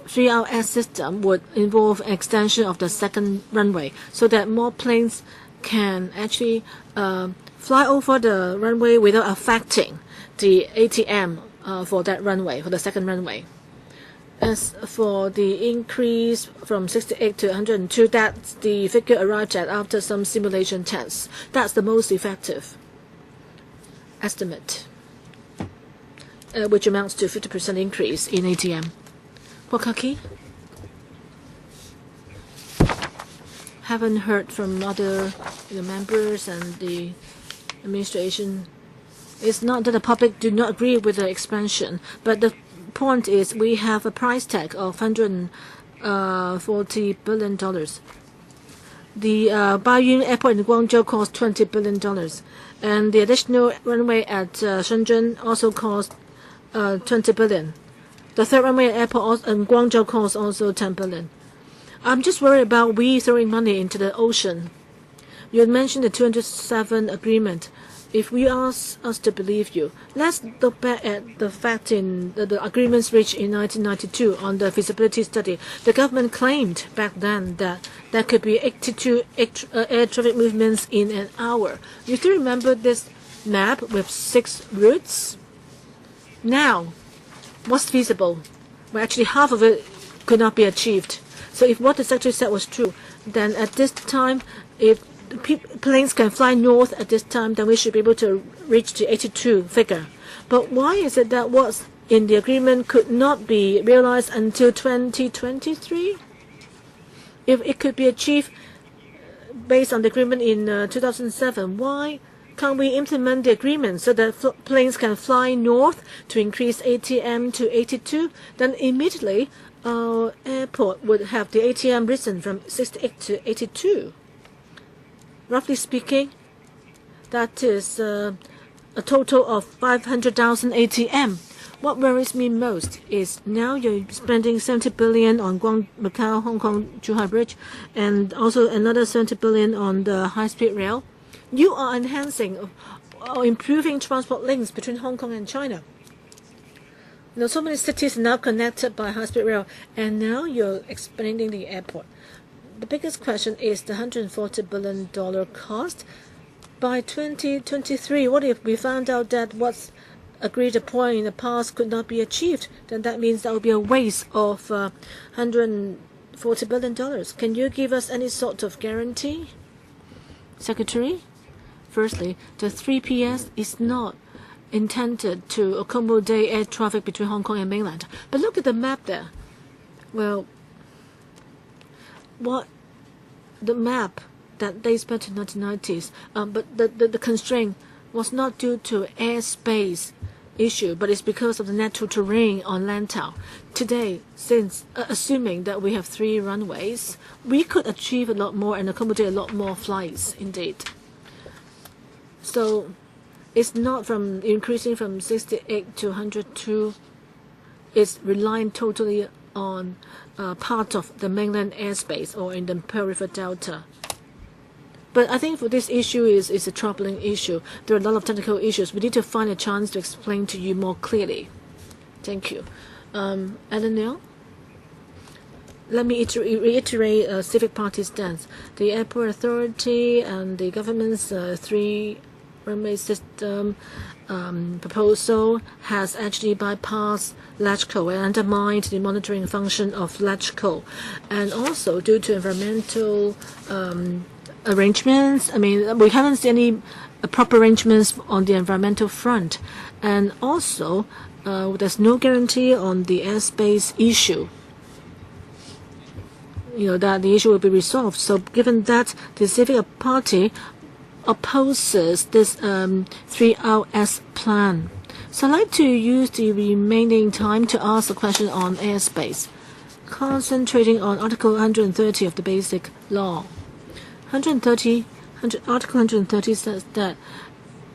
3RS system would involve extension of the second runway so that more planes can actually fly over the runway without affecting the ATM for that runway, for the second runway. As for the increase from 68 to 102, that's the figure arrived at after some simulation tests. That's the most effective estimate, which amounts to 50% increase in ATM. Wakaki? Haven't heard from other members and the administration. It's not that the public do not agree with the expansion, but the point is we have a price tag of $140 billion. The Baiyun Airport in Guangzhou cost $20 billion, and the additional runway at Shenzhen also cost $20 billion. The third runway at airport in Guangzhou cost also $10 billion. I'm just worried about we throwing money into the ocean. You had mentioned the 207 agreement. If we ask us to believe you, let's look back at the fact in the agreements reached in 1992 on the feasibility study. The government claimed back then that there could be 82 air traffic movements in an hour. You still remember this map with 6 routes? Now, what's feasible? Well, actually, half of it could not be achieved. So if what the secretary said was true, then at this time, if planes can fly north at this time, then we should be able to reach the 82 figure. But why is it that what's in the agreement could not be realized until 2023? If it could be achieved based on the agreement in 2007, why can't we implement the agreement so that planes can fly north to increase ATM to 82? Then immediately our airport would have the ATM risen from 68 to 82. Roughly speaking, that is a total of 500,000 ATM. What worries me most is now you're spending 70 billion on Macau, Hong Kong, Zhuhai Bridge, and also another 70 billion on the high-speed rail. You are enhancing or improving transport links between Hong Kong and China. So many cities are now connected by high-speed rail, and now you're expanding the airport. The biggest question is the $140 billion cost. By 2023, what if we found out that what's agreed upon in the past could not be achieved? Then that means that would be a waste of $140 billion. Can you give us any sort of guarantee, Secretary? Firstly, the 3PS is not intended to accommodate air traffic between Hong Kong and mainland. But look at the map there. Well, what the map that dates back to 1990s, but the constraint was not due to airspace issue, but it's because of the natural terrain on Lantau. Today, since assuming that we have 3 runways, we could achieve a lot more and accommodate a lot more flights indeed. So it's not from increasing from 68 to 102. It's relying totally on part of the mainland airspace or in the Pearl River Delta. But I think for this issue is a troubling issue. There are a lot of technical issues. We need to find a chance to explain to you more clearly. Thank you. Alan Neil? Let me reiterate Civic Party's stance. The Airport Authority and the government's 3-runway system proposal has actually bypassed LATCO and undermined the monitoring function of LATCO. And also, due to environmental arrangements, we haven't seen any proper arrangements on the environmental front. And also, there's no guarantee on the airspace issue. That the issue will be resolved. So given that the Civic Party opposes this 3RS plan. So I'd like to use the remaining time to ask a question on airspace, concentrating on Article 130 of the Basic Law. Article 130 says that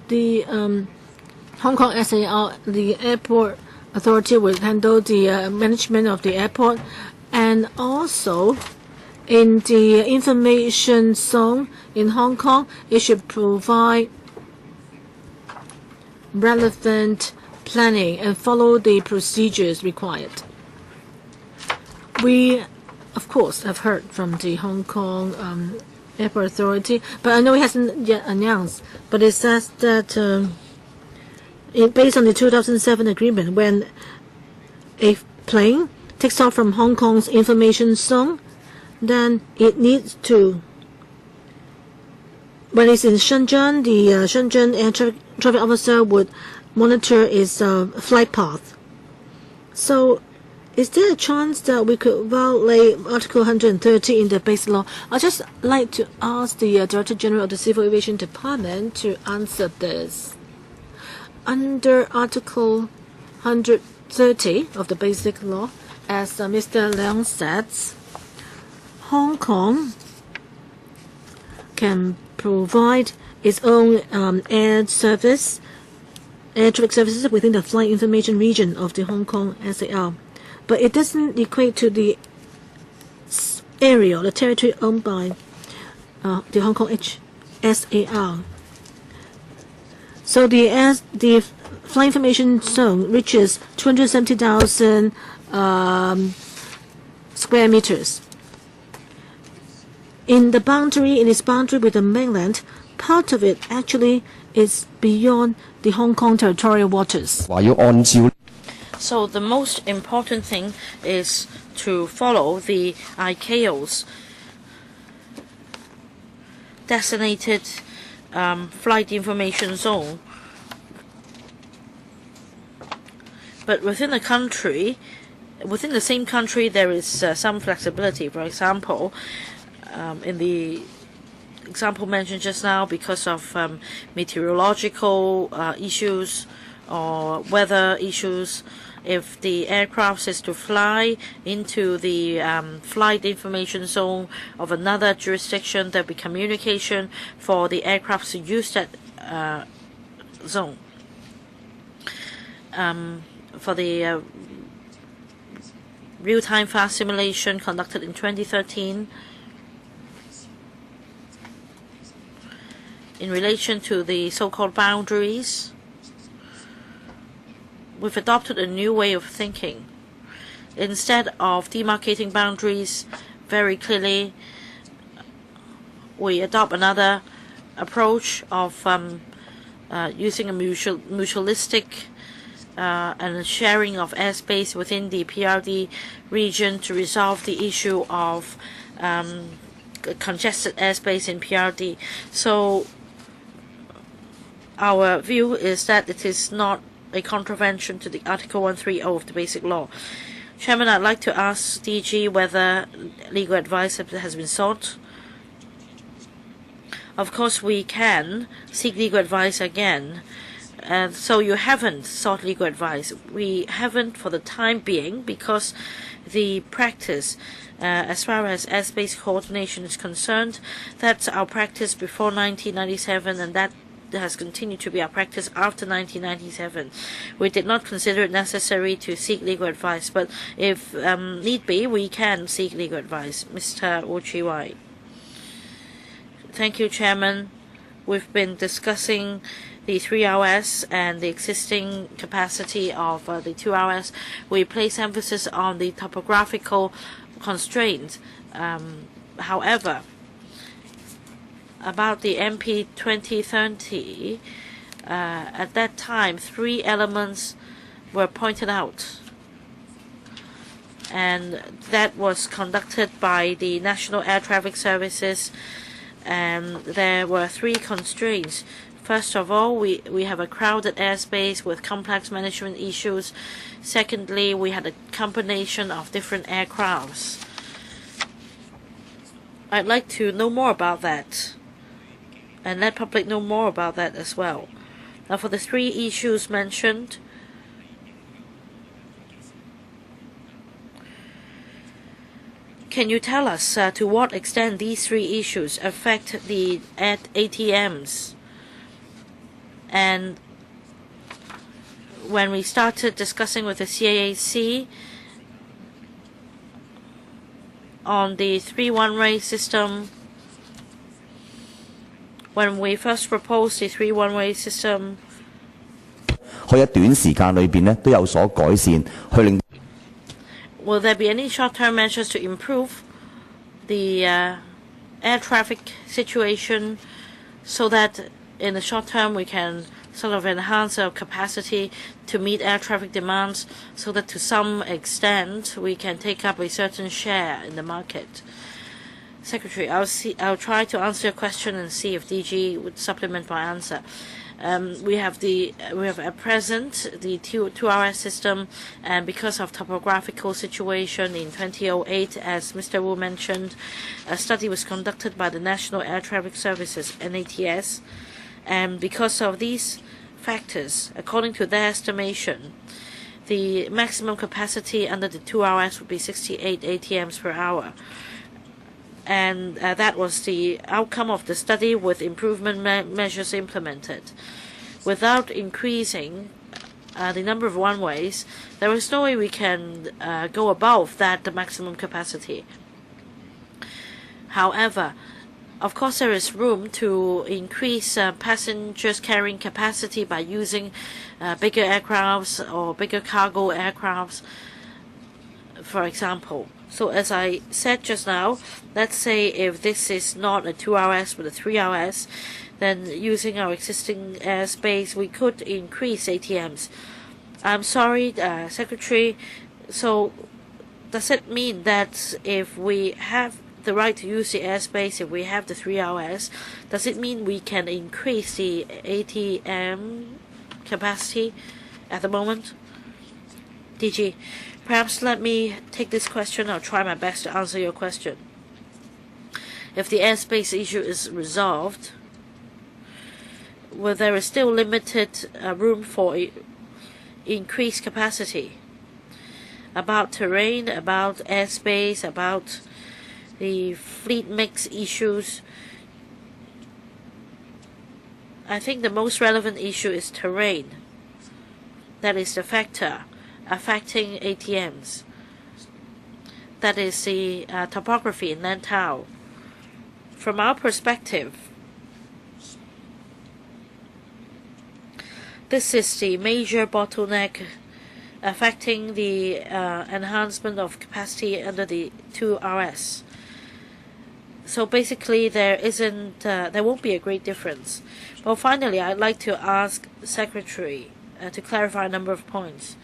the Hong Kong SAR, the airport authority, will handle the management of the airport, and also in the information zone in Hong Kong, it should provide relevant planning and follow the procedures required. We, of course, have heard from the Hong Kong Airport Authority, but I know it hasn't yet announced. But it says that based on the 2007 agreement, when a plane takes off from Hong Kong's information zone, then it needs to, when it's in Shenzhen, the Shenzhen air traffic officer would monitor its flight path. So is there a chance that we could violate Article 130 in the basic law? I'd just like to ask the Director General of the Civil Aviation Department to answer this. Under Article 130 of the basic law, as Mr. Leung said, Hong Kong can provide its own air traffic services within the flight information region of the Hong Kong SAR. But it doesn't equate to the area, the territory owned by the Hong Kong SAR. So the flight information zone reaches 270,000 square meters. In its boundary with the mainland, part of it actually is beyond the Hong Kong territorial waters. So the most important thing is to follow the ICAO's designated flight information zone. But within the same country, there is some flexibility. For example, in the example mentioned just now, because of meteorological issues or weather issues, if the aircraft is to fly into the flight information zone of another jurisdiction, there'll be communication for the aircraft to use that zone. For the real-time fast simulation conducted in 2013, in relation to the so-called boundaries, we've adopted a new way of thinking. Instead of demarcating boundaries very clearly, we adopt another approach of using a mutualistic and sharing of airspace within the PRD region to resolve the issue of congested airspace in PRD. So our view is that it is not a contravention to the Article 130 of the Basic Law. Chairman, I'd like to ask DG whether legal advice has been sought. Of course, we can seek legal advice again. So you haven't sought legal advice. We haven't for the time being, because the practice, as far as airspace coordination is concerned, that's our practice before 1997, and that has continued to be our practice after 1997. We did not consider it necessary to seek legal advice, but if need be, we can seek legal advice. Mr. Wu Chi-wai. Thank you, Chairman. We've been discussing the 3 hours and the existing capacity of the 2 hours. We place emphasis on the topographical constraints. However, about the MP 2030, at that time, 3 elements were pointed out, and that was conducted by the National Air Traffic Services, and there were 3 constraints. First of all, we have a crowded airspace with complex management issues. Secondly, we had a combination of different aircrafts. I'd like to know more about that, and let public know more about that as well. Now, for the 3 issues mentioned, Can you tell us to what extent these three issues affect the ATMs? And when we started discussing with the CAAC on the 3-1-way system, when we first proposed the 3-1-way system, 可以喺短時間裏邊呢都有所改善，去令 will there be any short-term measures to improve the air traffic situation so that in the short term we can sort of enhance our capacity to meet air traffic demands so that to some extent we can take up a certain share in the market? Secretary, I'll try to answer your question and see if DG would supplement my answer. We have at present the 2RS system, and because of topographical situation in 2008, as Mr. Wu mentioned, a study was conducted by the National Air Traffic Services (NATS), and because of these factors, according to their estimation, the maximum capacity under the 2RS would be 68 ATMs per hour. And that was the outcome of the study with improvement measures implemented. Without increasing the number of one-ways, there is no way we can go above the maximum capacity. However, of course, there is room to increase passengers carrying capacity by using bigger aircrafts or bigger cargo aircrafts, for example. So as I said just now, let's say if this is not a 2RS but a 3RS, then using our existing airspace, we could increase ATMs. I'm sorry, Secretary, so does it mean that if we have the right to use the airspace, if we have the 3RS, does it mean we can increase the ATM capacity at the moment? DG, perhaps let me take this question. I'll try my best to answer your question. If the airspace issue is resolved, well, there is still limited room for increased capacity. About terrain, about airspace, about the fleet mix issues, I think the most relevant issue is terrain. That is the factor affecting ATMs. That is the topography in Lantau. From our perspective, this is the major bottleneck affecting the enhancement of capacity under the 2RS. So basically, there won't be a great difference. Well, finally, I'd like to ask the Secretary to clarify a number of points.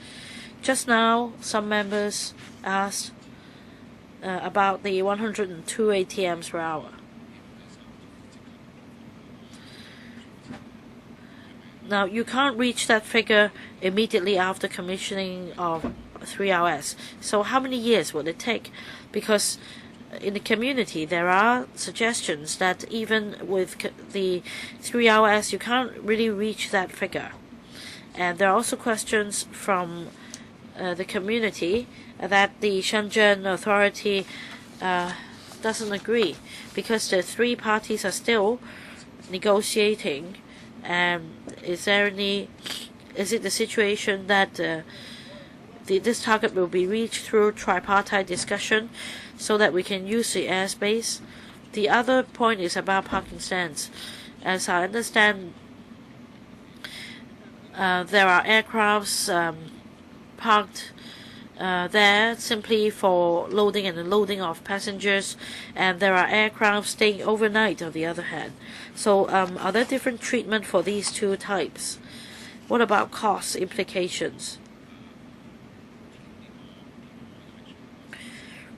Just now, some members asked about the 102 ATMs per hour. Now, you can't reach that figure immediately after commissioning of 3RS. So how many years will it take? Because in the community, there are suggestions that even with the 3RS, you can't really reach that figure. And there are also questions from the community that the Shenzhen authority doesn't agree, because the three parties are still negotiating. Is it the situation that this target will be reached through tripartite discussion so that we can use the airspace? The other point is about parking stands. As I understand, there are aircrafts parked there simply for loading and unloading of passengers, and there are aircraft staying overnight on the other hand. So are there different treatment for these two types? What about cost implications?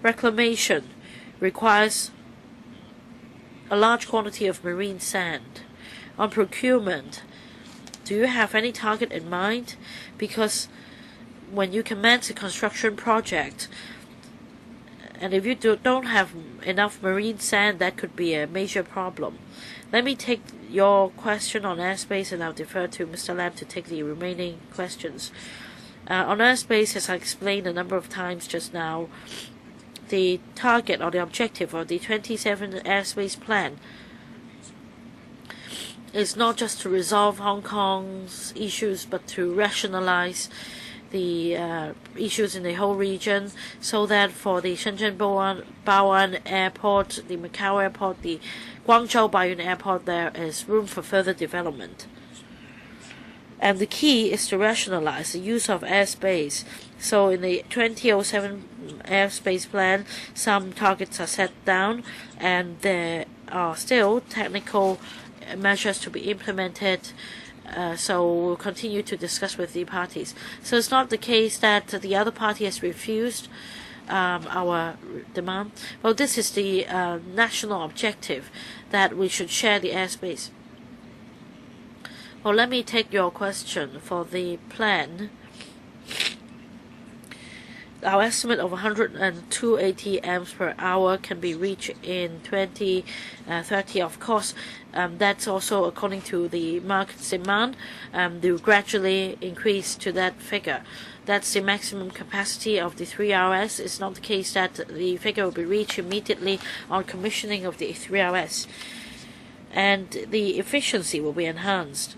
Reclamation requires a large quantity of marine sand. On procurement, do you have any target in mind? Because when you commence a construction project, and if you don't have enough marine sand, that could be a major problem. Let me take your question on airspace, and I'll defer to Mr. Lam to take the remaining questions. On airspace, as I explained a number of times just now, the target or the objective of the 27 airspace plan is not just to resolve Hong Kong's issues, but to rationalize the issues in the whole region, so that for the Shenzhen Bao'an Airport, the Macau Airport, the Guangzhou Baiyun Airport, there is room for further development. And the key is to rationalize the use of airspace. So in the 2007 airspace plan, some targets are set down, and there are still technical measures to be implemented. So we'll continue to discuss with the parties. So it's not the case that the other party has refused our demand. Well, this is the national objective, that we should share the airspace. Well, let me take your question for the plan. Our estimate of 102 ATMs per hour can be reached in 2030. Of course, that's also according to the market's demand. They will gradually increase to that figure. That's the maximum capacity of the 3RS. It's not the case that the figure will be reached immediately on commissioning of the 3RS. And the efficiency will be enhanced.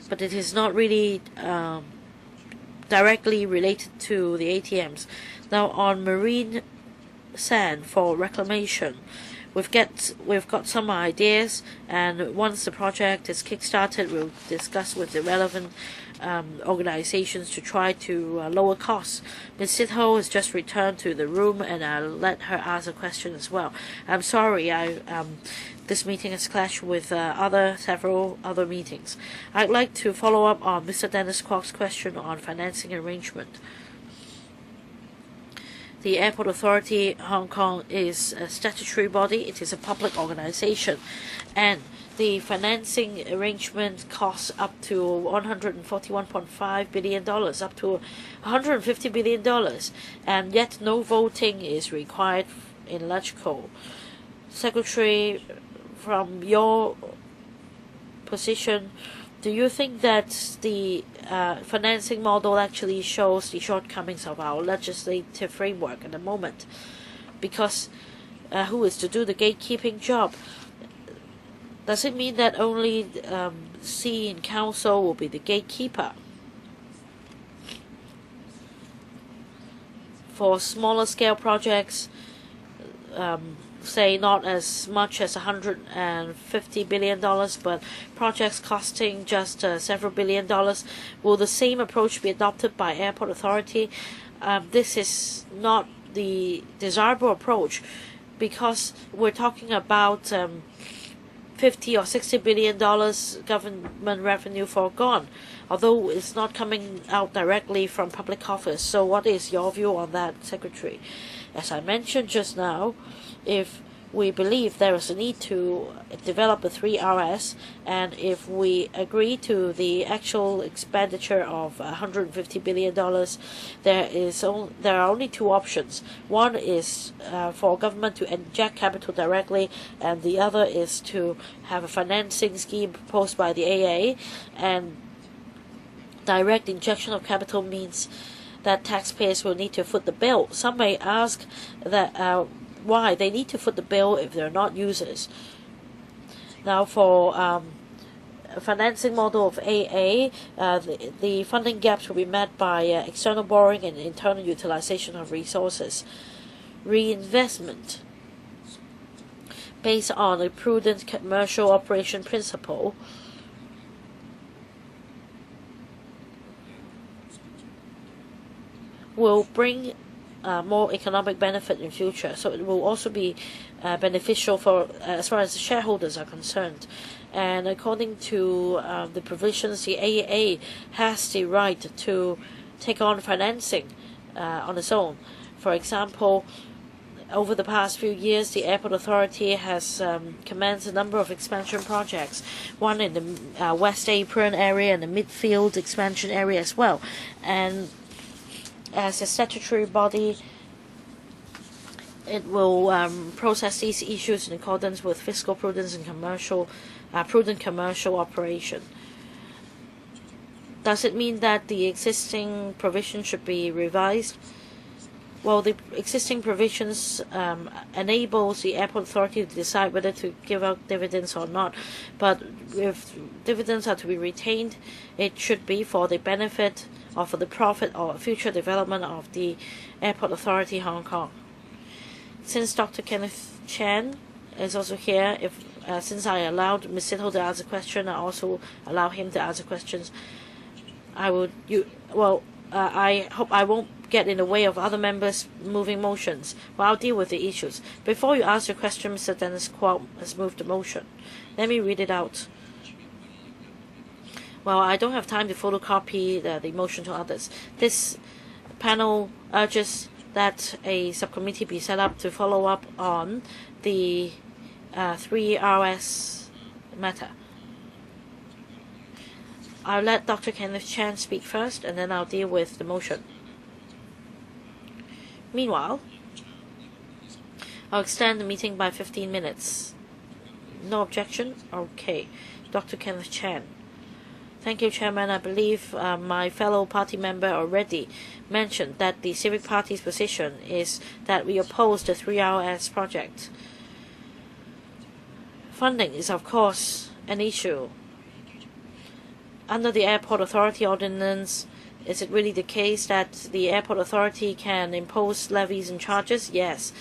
But it is not really directly related to the ATMs. Now, on marine sand for reclamation, we've got some ideas, and once the project is kick-started, we'll discuss with the relevant organizations to try to lower costs. Ms. Sitho has just returned to the room, and I'll let her ask a question as well. I'm sorry, this meeting has clashed with several other meetings. I'd like to follow up on Mr. Dennis Kwok's question on financing arrangement. The Airport Authority Hong Kong is a statutory body. It is a public organization, and the financing arrangement costs up to $141.5 billion, up to $150 billion, and yet no voting is required in LegCo. Secretary, from your position, do you think that the financing model actually shows the shortcomings of our legislative framework at the moment? Because who is to do the gatekeeping job? Does it mean that only C in Council will be the gatekeeper? For smaller scale projects, say not as much as $150 billion, but projects costing just several $billion, will the same approach be adopted by Airport Authority? This is not the desirable approach, because we're talking about $50 or $60 billion government revenue foregone, although it's not coming out directly from public office. So what is your view on that, Secretary? As I mentioned just now, if we believe there is a need to develop a 3RS, and if we agree to the actual expenditure of $150 billion, there are only two options. One is for government to inject capital directly, and the other is to have a financing scheme proposed by the AA. And direct injection of capital means that taxpayers will need to foot the bill. Some may ask that why they need to foot the bill if they're not users. Now, for a financing model of AA, the funding gaps will be met by external borrowing and internal utilization of resources. Reinvestment, based on a prudent commercial operation principle, will bring more economic benefit in future. So it will also be beneficial for as far as the shareholders are concerned. And according to the provisions, the AAA has the right to take on financing on its own. For example, over the past few years, the Airport Authority has commenced a number of expansion projects, one in the West Apron area and the Midfield expansion area as well. And as a statutory body, it will process these issues in accordance with fiscal prudence and prudent commercial operation. Does it mean that the existing provision should be revised? Well, the existing provisions enables the airport authority to decide whether to give out dividends or not. But if dividends are to be retained, it should be for the benefit or for the profit or future development of the Airport Authority Hong Kong. Since Dr. Kenneth Chan is also here, since I allowed Ms. Sitho to ask a question, I also allow him to ask questions. I hope I won't get in the way of other members moving motions, but I'll deal with the issues. Before you ask your question, Mr. Dennis Kwok has moved the motion. Let me read it out. Well, I don't have time to photocopy the motion to others. This panel urges that a subcommittee be set up to follow up on the 3RS matter. I'll let Dr. Kenneth Chan speak first, and then I'll deal with the motion. Meanwhile, I'll extend the meeting by 15 minutes. No objection? Okay. Dr. Kenneth Chan. Thank you, Chairman. I believe my fellow party member already mentioned that the Civic Party's position is that we oppose the 3RS project. Funding is, of course, an issue. Under the Airport Authority Ordinance, is it really the case that the Airport Authority can impose levies and charges? Yes.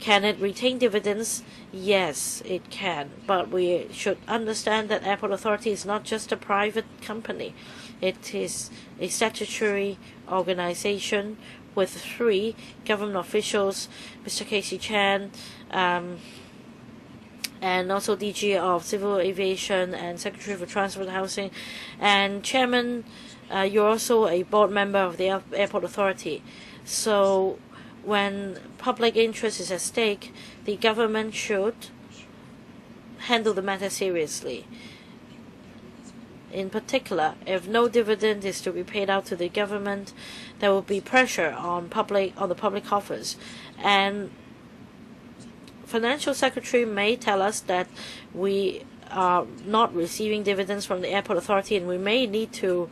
Can it retain dividends? Yes, it can. But we should understand that Airport Authority is not just a private company. It is a statutory organization with 3 government officials, Mr. Casey Chan, and also DG of Civil Aviation and Secretary for Transport and Housing. And Chairman, you're also a board member of the Airport Authority. So when public interest is at stake, the government should handle the matter seriously. In particular, if no dividend is to be paid out to the government, there will be pressure on the public coffers. And Financial Secretary may tell us that we are not receiving dividends from the Airport Authority, and we may need to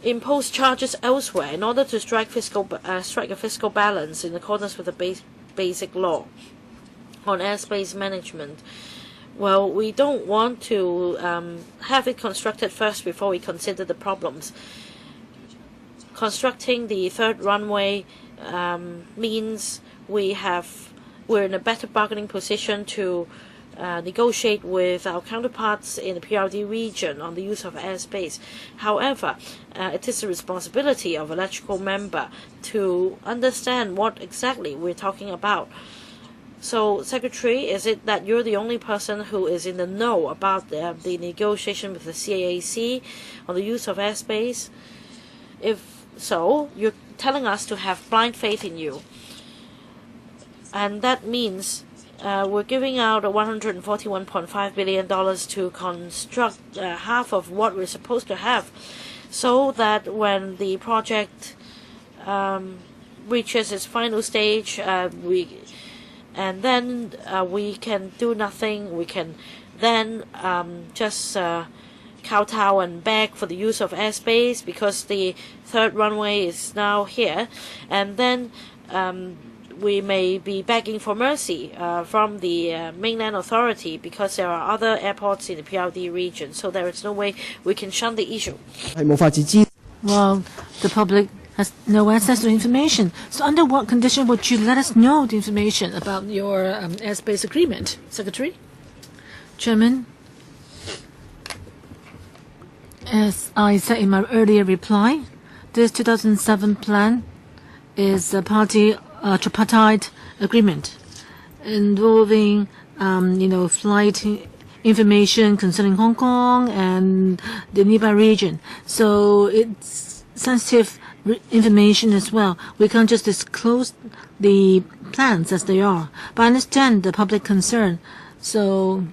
impose charges elsewhere in order to strike a fiscal balance in accordance with the basic law on airspace management. Well, we don't want to have it constructed first before we consider the problems. Constructing the 3rd runway means we're in a better bargaining position to negotiate with our counterparts in the PRD region on the use of airspace. However, it is the responsibility of electrical member to understand what exactly we're talking about. So, Secretary, is it that you're the only person who is in the know about the negotiation with the CAAC on the use of airspace? If so, you're telling us to have blind faith in you. And that means we're giving out $141.5 billion to construct half of what we're supposed to have, so that when the project reaches its final stage, we can do nothing. We can then just kowtow and beg for the use of airspace because the 3rd runway is now here, and then we may be begging for mercy from the mainland authority because there are other airports in the PRD region, so there is no way we can shun the issue. Well, the public has no access to information. So under what condition would you let us know the information about your airspace agreement, Secretary? Chairman, as I said in my earlier reply, this 2007 plan is a tripartite agreement involving, flight information concerning Hong Kong and the nearby region. So it's sensitive information as well. We can't just disclose the plans as they are. But I understand the public concern. So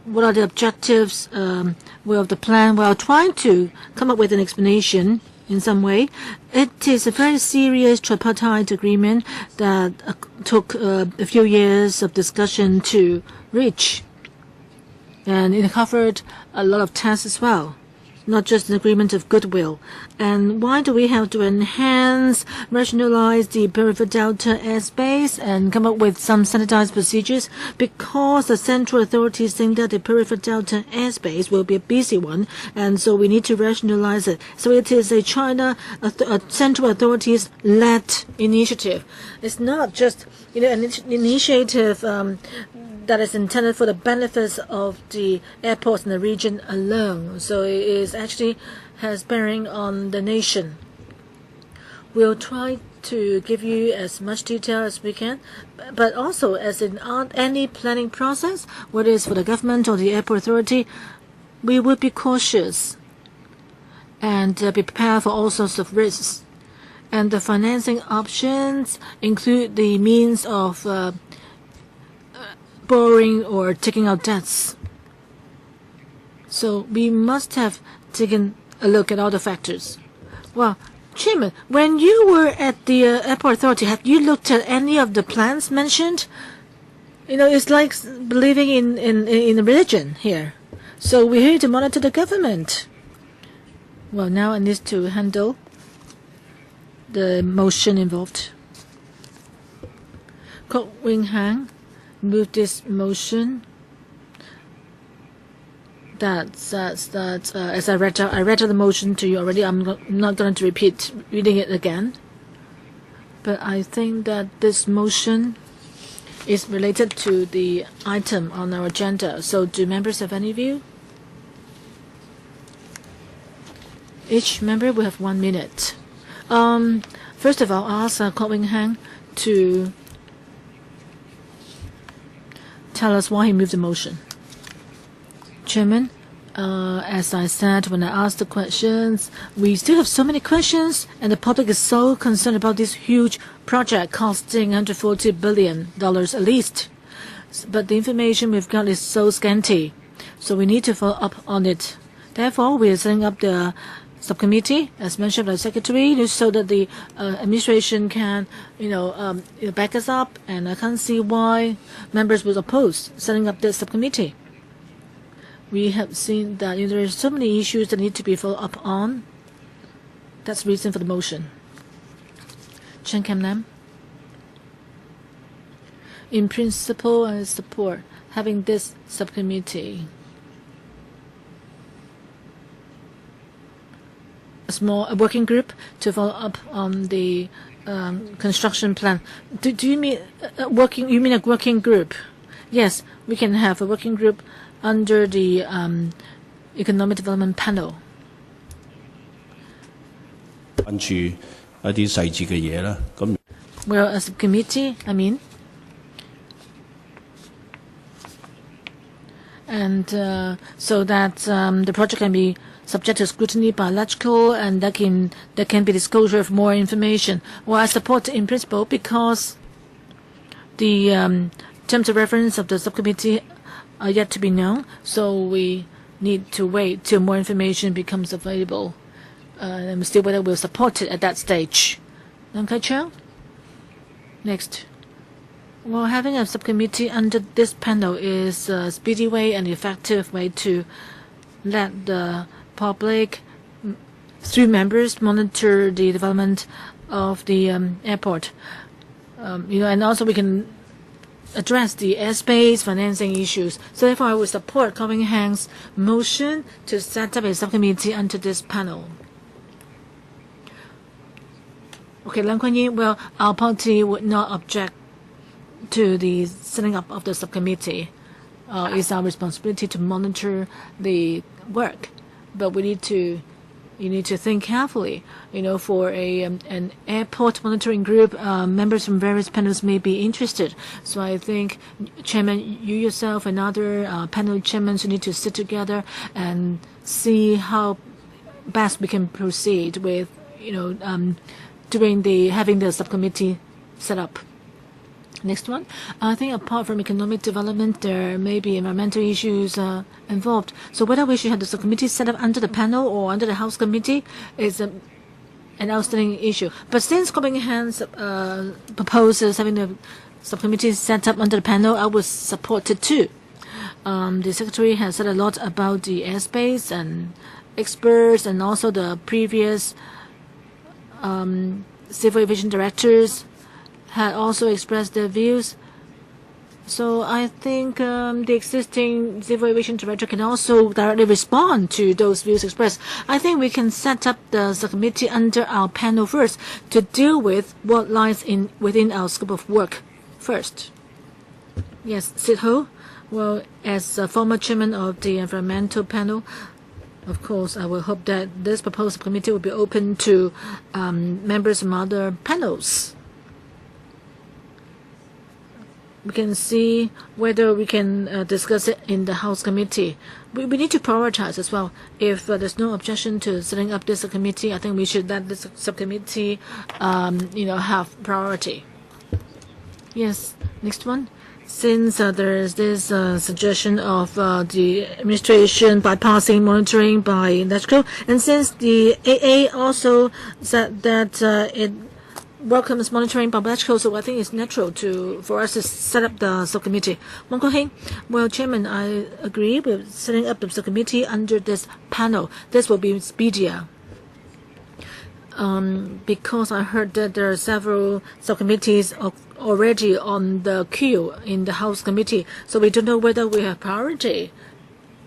what are the objectives of the plan? Well, trying to come up with an explanation in some way. It is a very serious tripartite agreement that took a few years of discussion to reach. And it covered a lot of tasks as well. not just an agreement of goodwill. And why do we have to enhance, rationalize the Perifer Delta airspace and come up with some standardized procedures? Because the central authorities think that the Perifer Delta airspace will be a busy one, and so we need to rationalize it. So it is a central authorities led initiative. It's not just an initiative that is intended for the benefits of the airports in the region alone. So it is actually has bearing on the nation. We'll try to give you as much detail as we can, but also as in any planning process, whether it's for the government or the airport authority, we would be cautious and be prepared for all sorts of risks. And the financing options include the means of borrowing or taking out debts. So we must have taken a look at all the factors. Well, Chairman, when you were at the airport authority, have you looked at any of the plans mentioned? It's like believing in a religion here. So we're here to monitor the government. Well, now I need to handle the motion involved. Kok Wing Hang move this motion that says that as I read the motion to you already. I'm not going to repeat reading it again, but I think that this motion is related to the item on our agenda. So do members have any view? Each member will have 1 minute. First of all, I'll ask Kok Wing Hang to tell us why he moved the motion. Chairman, as I said when I asked the questions, we still have so many questions, and the public is so concerned about this huge project costing $140 billion at least. But the information we've got is so scanty, so we need to follow up on it. Therefore, we are setting up the subcommittee, as mentioned by the Secretary, so that the administration can, back us up. And I can't see why members would oppose setting up this subcommittee. We have seen that there are so many issues that need to be followed up on. That's the reason for the motion. Chen Kam Nam. In principle, I support having this subcommittee. A working group to follow up on the construction plan. Do you mean working? You mean a working group? Yes, we can have a working group under the economic development panel. Well, as a committee, and so that the project can be subject to scrutiny by electrical, and there can be disclosure of more information. Well, I support in principle because the terms of reference of the subcommittee are yet to be known, so we need to wait till more information becomes available. And still whether we'll support it at that stage. Long Kai Chiang? Next. Well, having a subcommittee under this panel is a speedy way and effective way to let the public, through members, monitor the development of the airport. And also we can address the airspace financing issues. So therefore, I would support Kok Wing Hang's motion to set up a subcommittee under this panel. Okay, Lam Kuan Yin, well, our party would not object to the setting up of the subcommittee. It's our responsibility to monitor the work, but you need to think carefully. For an airport monitoring group, members from various panels may be interested. So I think, Chairman, you yourself and other panel chairmen need to sit together and see how best we can proceed with, having the subcommittee set up. Next one. I think apart from economic development, there may be environmental issues involved. So whether we should have the subcommittee set up under the panel or under the House Committee is an outstanding issue. But since Kok Wing Hang proposes having the subcommittee set up under the panel, I would support it too. The Secretary has said a lot about the airspace and experts and also the previous civil aviation directors had also expressed their views. So I think the existing civil aviation director can also directly respond to those views expressed. I think we can set up the subcommittee under our panel first to deal with what lies within our scope of work first. Yes, Sid Ho. Well, as a former chairman of the environmental panel, of course, I will hope that this proposed subcommittee will be open to members from other panels. We can see whether we can discuss it in the House Committee. We need to prioritize as well. If there's no objection to setting up this subcommittee, I think we should let this subcommittee, have priority. Yes, next one. Since there is this suggestion of the administration bypassing monitoring by electrical, and since the AA also said that it welcomes monitoring by electrical, so I think it's natural for us to set up the subcommittee. Wong Kok-heng, well, Chairman, I agree with setting up the subcommittee under this panel. This will be speedier. Because I heard that there are several subcommittees already on the queue in the House Committee, so we don't know whether we have priority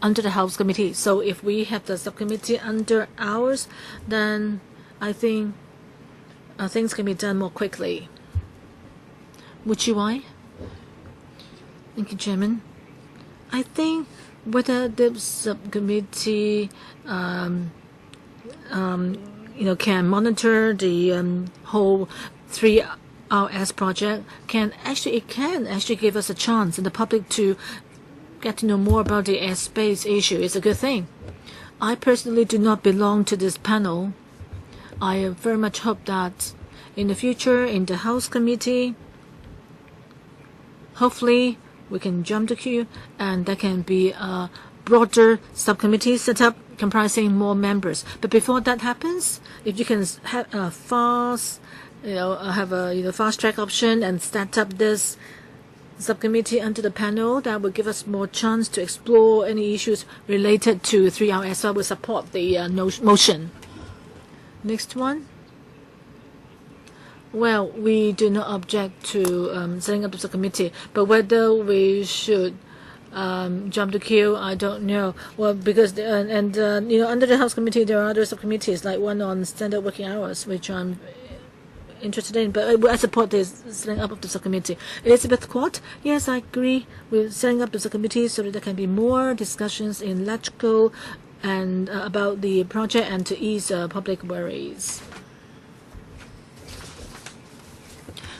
under the House Committee. So if we have the subcommittee under ours, then I think things can be done more quickly. Would you mind? Thank you, Chairman. I think whether the subcommittee can monitor the whole 3RS project it can actually give us a chance in the public to get to know more about the airspace issue. It's a good thing. I personally do not belong to this panel. I very much hope that in the future, in the House Committee, hopefully we can jump the queue and there can be a broader subcommittee set up comprising more members. But before that happens, if you can have a fast track option and set up this subcommittee under the panel, that will give us more chance to explore any issues related to 3RS. So I will support the motion. Next one. Well, we do not object to setting up the subcommittee, but whether we should jump the queue, I don't know. Well, because under the House Committee there are other subcommittees, like one on standard working hours, which I'm interested in. But I support this setting up of the subcommittee. Elizabeth Quat, yes, I agree with setting up the subcommittee so that there can be more discussions in electrical and about the project and to ease public worries.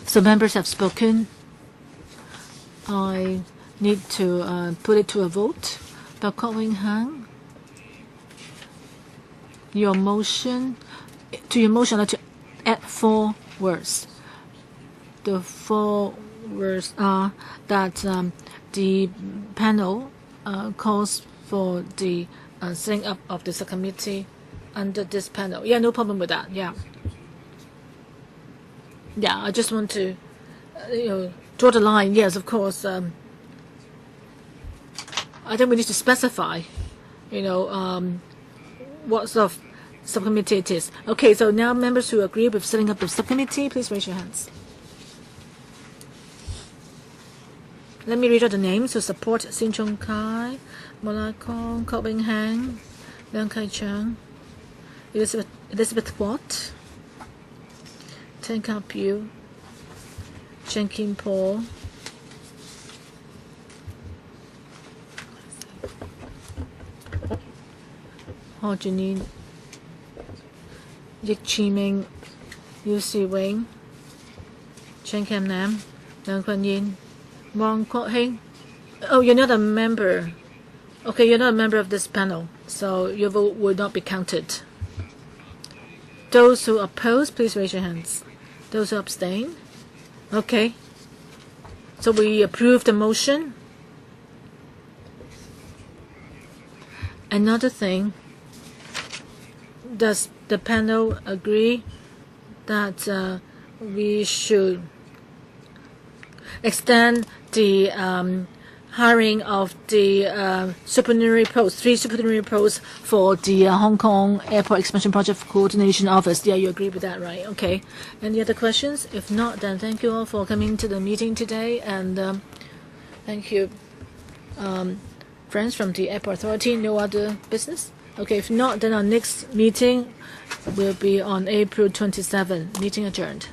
So members have spoken. I need to put it to a vote. But Kok-Wing-Hang, your motion, I'd like to add 4 words. The 4 words are that the panel calls for the setting up of the subcommittee under this panel. Yeah, no problem with that. Yeah. Yeah, I just want to, draw the line. Yes, of course. I think we need to specify, what sort of subcommittee it is. Okay, so now members who agree with setting up the subcommittee, please raise your hands. Let me read out the names who support: Sin Chung Kai, Mola Kong, Kok-Wing-Hang, Leung Kai-Chang, Elizabeth Watt, Tan Ka-Pew, Chen Kim-Paul, Ho Junyin, Yik Chi-Ming, Yu Si-Wing, Chen Kam-Nam, Leung Kuan-Yin, Wong Kok-Heng. Oh, you're not a member. Okay, you're not a member of this panel, so your vote will not be counted. Those who oppose, please raise your hands. Those who abstain? Okay. So we approve the motion. Another thing, does the panel agree that we should extend the hiring of the supernumerary posts, 3 supernumerary posts for the Hong Kong Airport Expansion Project Coordination Office. Yeah, you agree with that, right? Okay. Any other questions? If not, then thank you all for coming to the meeting today, and thank you, friends from the Airport Authority. No other business? Okay, if not, then our next meeting will be on April 27. Meeting adjourned.